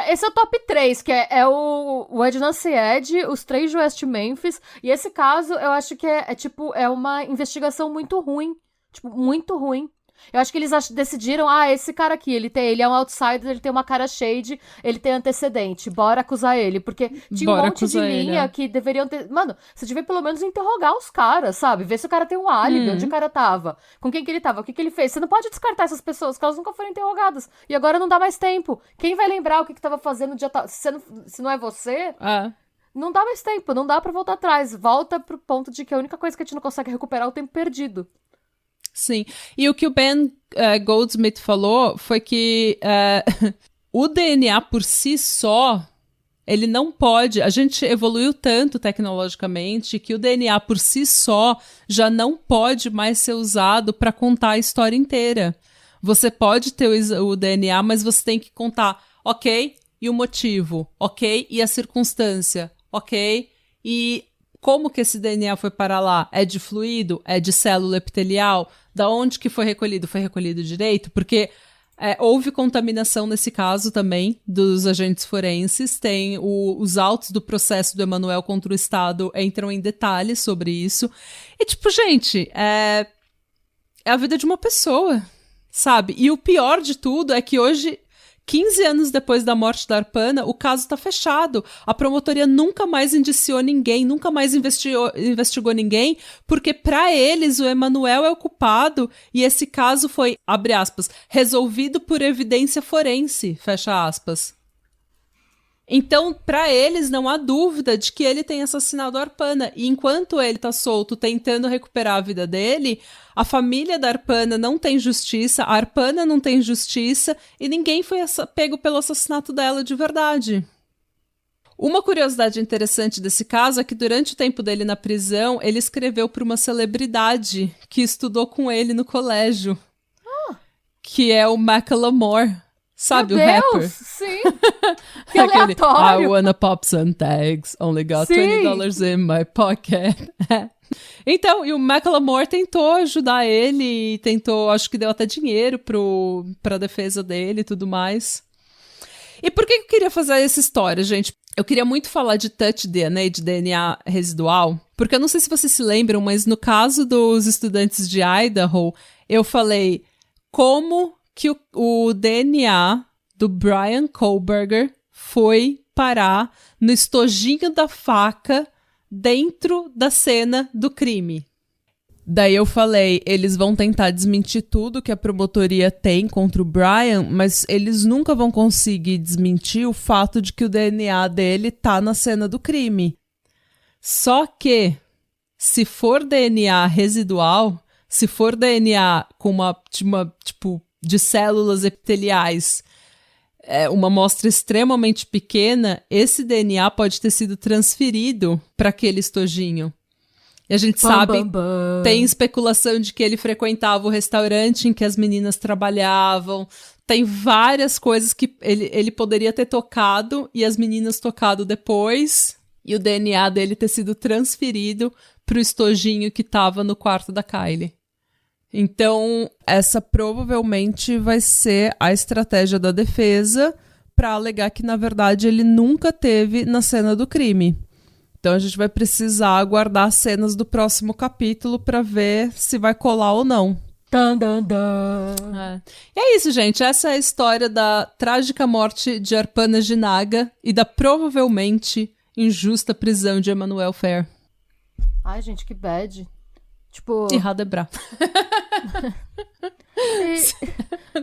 S2: Esse é o top 3, que é o Adnan Syed, os 3 de West Memphis. E esse caso, eu acho que é uma investigação muito ruim. Tipo, muito ruim. Eu acho que eles decidiram, esse cara aqui, ele é um outsider, ele tem uma cara shade, ele tem antecedente, bora acusar ele. Porque tinha um monte de linha que deveriam ter... Mano, você devia pelo menos interrogar os caras, sabe? Ver se o cara tem um álibi, onde o cara tava, com quem que ele tava, o que que ele fez. Você não pode descartar essas pessoas, porque elas nunca foram interrogadas. E agora não dá mais tempo. Quem vai lembrar o que tava fazendo no dia... Se não é você... não dá mais tempo, não dá pra voltar atrás. Volta pro ponto de que a única coisa que a gente não consegue recuperar é o tempo perdido.
S1: Sim. E o que o Ben Goldsmith falou foi que o DNA por si só, ele não pode... A gente evoluiu tanto tecnologicamente que o DNA por si só já não pode mais ser usado para contar a história inteira. Você pode ter o DNA, mas você tem que contar, ok, e o motivo, ok, e a circunstância, ok, e como que esse DNA foi para lá? É de fluido? É de célula epitelial? Da onde que foi recolhido? Foi recolhido direito? Porque houve contaminação nesse caso também dos agentes forenses. Tem os autos do processo do Emanuel contra o Estado entram em detalhes sobre isso. E tipo, gente, é a vida de uma pessoa, sabe? E o pior de tudo é que hoje... 15 anos depois da morte da Arpana, o caso tá fechado. A promotoria nunca mais indiciou ninguém, nunca mais investigou ninguém, porque para eles o Emanuel é o culpado e esse caso foi, abre aspas, resolvido por evidência forense, fecha aspas. Então, para eles, não há dúvida de que ele tem assassinado a Arpana. E enquanto ele tá solto tentando recuperar a vida dele, a família da Arpana não tem justiça, a Arpana não tem justiça e ninguém foi pego pelo assassinato dela de verdade. Uma curiosidade interessante desse caso é que durante o tempo dele na prisão, ele escreveu para uma celebridade que estudou com ele no colégio, que é o Macklemore. Sabe,
S2: meu
S1: o
S2: Deus,
S1: rapper?
S2: Sim! Que aleatório!
S1: I wanna pop some tags, only got $20 in my pocket. Então, e o Macklemore tentou ajudar ele, tentou, acho que deu até dinheiro pra defesa dele e tudo mais. E por que eu queria fazer essa história, gente? Eu queria muito falar de touch DNA, de DNA residual, porque eu não sei se vocês se lembram, mas no caso dos estudantes de Idaho, eu falei como que o DNA do Bryan Kohberger foi parar no estojinho da faca dentro da cena do crime. Daí eu falei, eles vão tentar desmentir tudo que a promotoria tem contra o Bryan, mas eles nunca vão conseguir desmentir o fato de que o DNA dele tá na cena do crime. Só que, se for DNA residual, se for DNA com tipo, de células epiteliais, uma amostra extremamente pequena, esse DNA pode ter sido transferido para aquele estojinho. E a gente sabe, tem especulação de que ele frequentava o restaurante em que as meninas trabalhavam, tem várias coisas que ele poderia ter tocado e as meninas tocado depois, e o DNA dele ter sido transferido para o estojinho que estava no quarto da Kylie. Então, essa provavelmente vai ser a estratégia da defesa para alegar que, na verdade, ele nunca teve na cena do crime. Então, a gente vai precisar aguardar as cenas do próximo capítulo para ver se vai colar ou não.
S2: Dun, dun, dun.
S1: E é isso, gente. Essa é a história da trágica morte de Arpana Jinaga e da provavelmente injusta prisão de Emanuel Fair.
S2: Ai, gente, que bad. Tipo...
S1: E Radebra.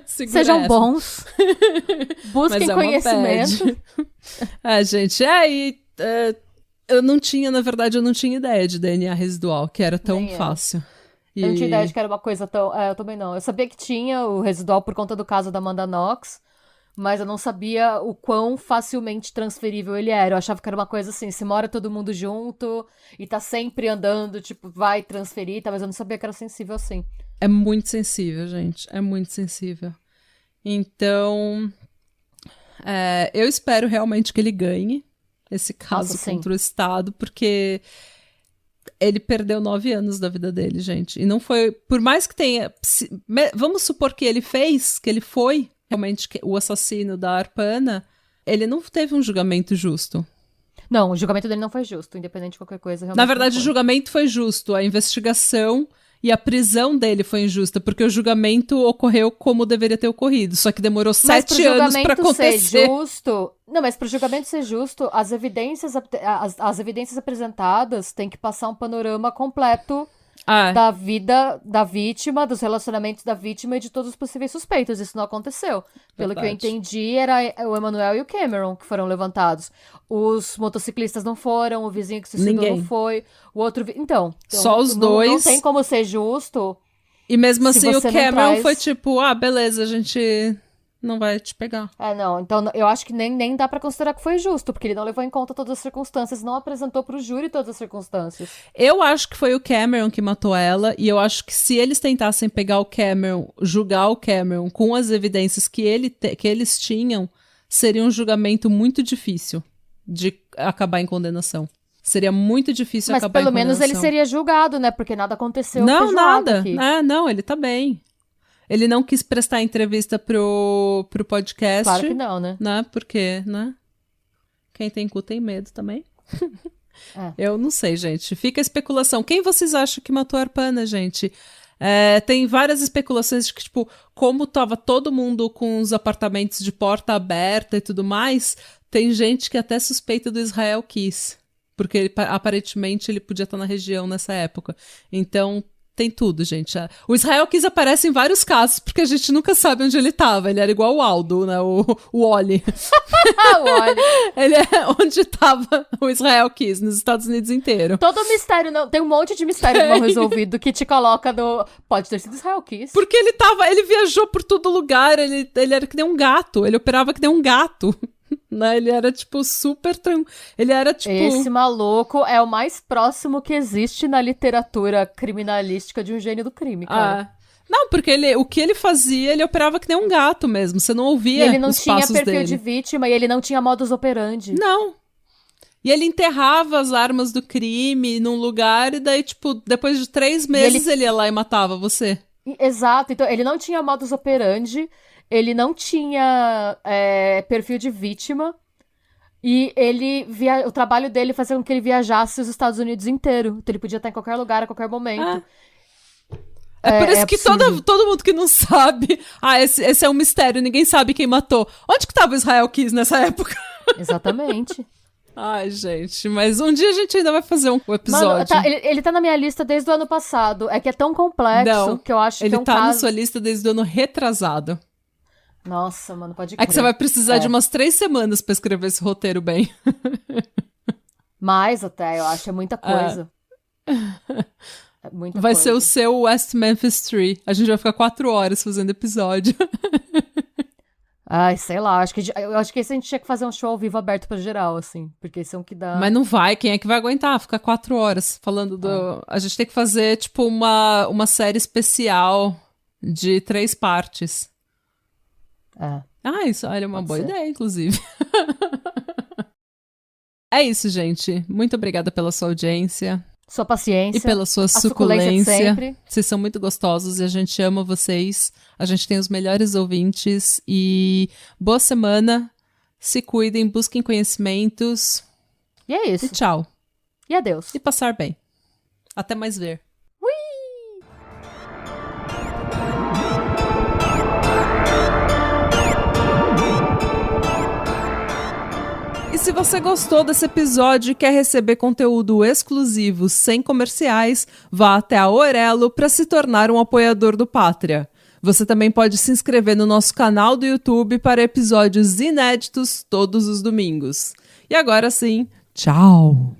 S2: Sejam bons. Busquem conhecimento.
S1: Gente, eu não tinha, na verdade, eu não tinha ideia de DNA residual, que era tão fácil.
S2: Eu não tinha ideia de que era uma coisa tão... eu também não. Eu sabia que tinha o residual por conta do caso da Amanda Knox, mas eu não sabia o quão facilmente transferível ele era. Eu achava que era uma coisa assim, se mora todo mundo junto e tá sempre andando, tipo, vai transferir, tá? Mas eu não sabia que era sensível assim.
S1: É muito sensível, gente. É muito sensível. Então, eu espero realmente que ele ganhe esse caso contra o Estado, porque ele perdeu 9 anos da vida dele, gente. E não foi... Por mais que tenha... Vamos supor que ele foi realmente o assassino da Arpana, ele não teve um julgamento justo.
S2: Não, o julgamento dele não foi justo, independente de qualquer coisa.
S1: Na verdade, o julgamento foi justo. A investigação e a prisão dele foi injusta, porque o julgamento ocorreu como deveria ter ocorrido, só que demorou 7 anos pra acontecer.
S2: Ser justo... Não, mas pro julgamento ser justo, as evidências apresentadas têm que passar um panorama completo da vida da vítima, dos relacionamentos da vítima e de todos os possíveis suspeitos. Isso não aconteceu. Pelo que eu entendi, era o Emanuel e o Cameron que foram levantados. Os motociclistas não foram, o vizinho que se suicidou não foi, o outro... Então,
S1: só os dois.
S2: Não tem como ser justo.
S1: E mesmo assim o Cameron foi tipo, beleza, a gente não vai te pegar.
S2: Não, então eu acho que nem dá pra considerar que foi justo, porque ele não levou em conta todas as circunstâncias, não apresentou pro júri todas as circunstâncias.
S1: Eu acho que foi o Cameron que matou ela, e eu acho que se eles tentassem pegar o Cameron, julgar o Cameron com as evidências que eles tinham, seria um julgamento muito difícil de acabar em condenação. Seria muito difícil acabar em condenação.
S2: Mas pelo menos ele seria julgado, né? Porque nada aconteceu.
S1: Não, nada. Aqui. Não, ele tá bem. Ele não quis prestar entrevista pro podcast.
S2: Claro que não, né?
S1: Porque, né? Quem tem cu tem medo também. Eu não sei, gente. Fica a especulação. Quem vocês acham que matou a Arpana, gente? Tem várias especulações de que, tipo, como tava todo mundo com os apartamentos de porta aberta e tudo mais, tem gente que até suspeita do Israel Kiss. Porque aparentemente ele podia estar na região nessa época. Então, tem tudo, gente. O Israel Kiss aparece em vários casos, porque a gente nunca sabe onde ele estava. Ele era igual o Aldo, né? O Oli.
S2: O Oli.
S1: Ele é onde estava o Israel Kiss, nos Estados Unidos inteiro.
S2: Todo mistério, não, tem um monte de mistério não resolvido que te coloca no... Pode ter sido Israel Kiss.
S1: Porque ele viajou por todo lugar, ele era que nem um gato, ele operava que nem um gato. Né? Ele era, tipo, super ele era, tipo...
S2: Esse maluco é o mais próximo que existe na literatura criminalística de um gênio do crime, cara.
S1: Não, porque o que ele fazia, ele operava que nem um gato mesmo. Você não ouvia os passos dele.
S2: E ele não tinha perfil de vítima, e ele não tinha modus operandi.
S1: Não. E ele enterrava as armas do crime num lugar, e daí, tipo, depois de 3 meses ele ia lá e matava você.
S2: Exato. Então, ele não tinha modus operandi... Ele não tinha perfil de vítima e o trabalho dele fazia com que ele viajasse os Estados Unidos inteiro. Então ele podia estar em qualquer lugar, a qualquer momento.
S1: Por isso que todo mundo que não sabe... esse é um mistério, ninguém sabe quem matou. Onde que tava o Israel Kiss nessa época?
S2: Exatamente.
S1: Ai, gente, mas um dia a gente ainda vai fazer um episódio.
S2: Mano, ele tá na minha lista desde o ano passado. É que é tão complexo que eu acho que é um caso...
S1: Ele tá na sua lista desde o ano retrasado.
S2: Nossa, mano, pode crer.
S1: É que você vai precisar de umas 3 semanas pra escrever esse roteiro bem.
S2: Mais até, eu acho. É muita coisa.
S1: Vai ser o seu West Memphis 3. A gente vai ficar 4 horas fazendo episódio.
S2: Ai, sei lá. Eu acho que esse a gente tinha que fazer um show ao vivo aberto pra geral, assim. Porque esse é um que dá...
S1: Mas não vai. Quem é que vai aguentar ficar 4 horas falando A gente tem que fazer, tipo, uma série especial de 3 partes. Isso, olha, é uma boa ideia, inclusive. É isso, gente. Muito obrigada pela sua audiência.
S2: Sua paciência.
S1: E pela sua suculência. Vocês são muito gostosos e a gente ama vocês. A gente tem os melhores ouvintes. E boa semana. Se cuidem, busquem conhecimentos.
S2: E é isso.
S1: E tchau.
S2: E adeus.
S1: E passar bem. Até mais ver. E se você gostou desse episódio e quer receber conteúdo exclusivo sem comerciais, vá até a Orelo para se tornar um apoiador do Pátria. Você também pode se inscrever no nosso canal do YouTube para episódios inéditos todos os domingos. E agora sim, tchau!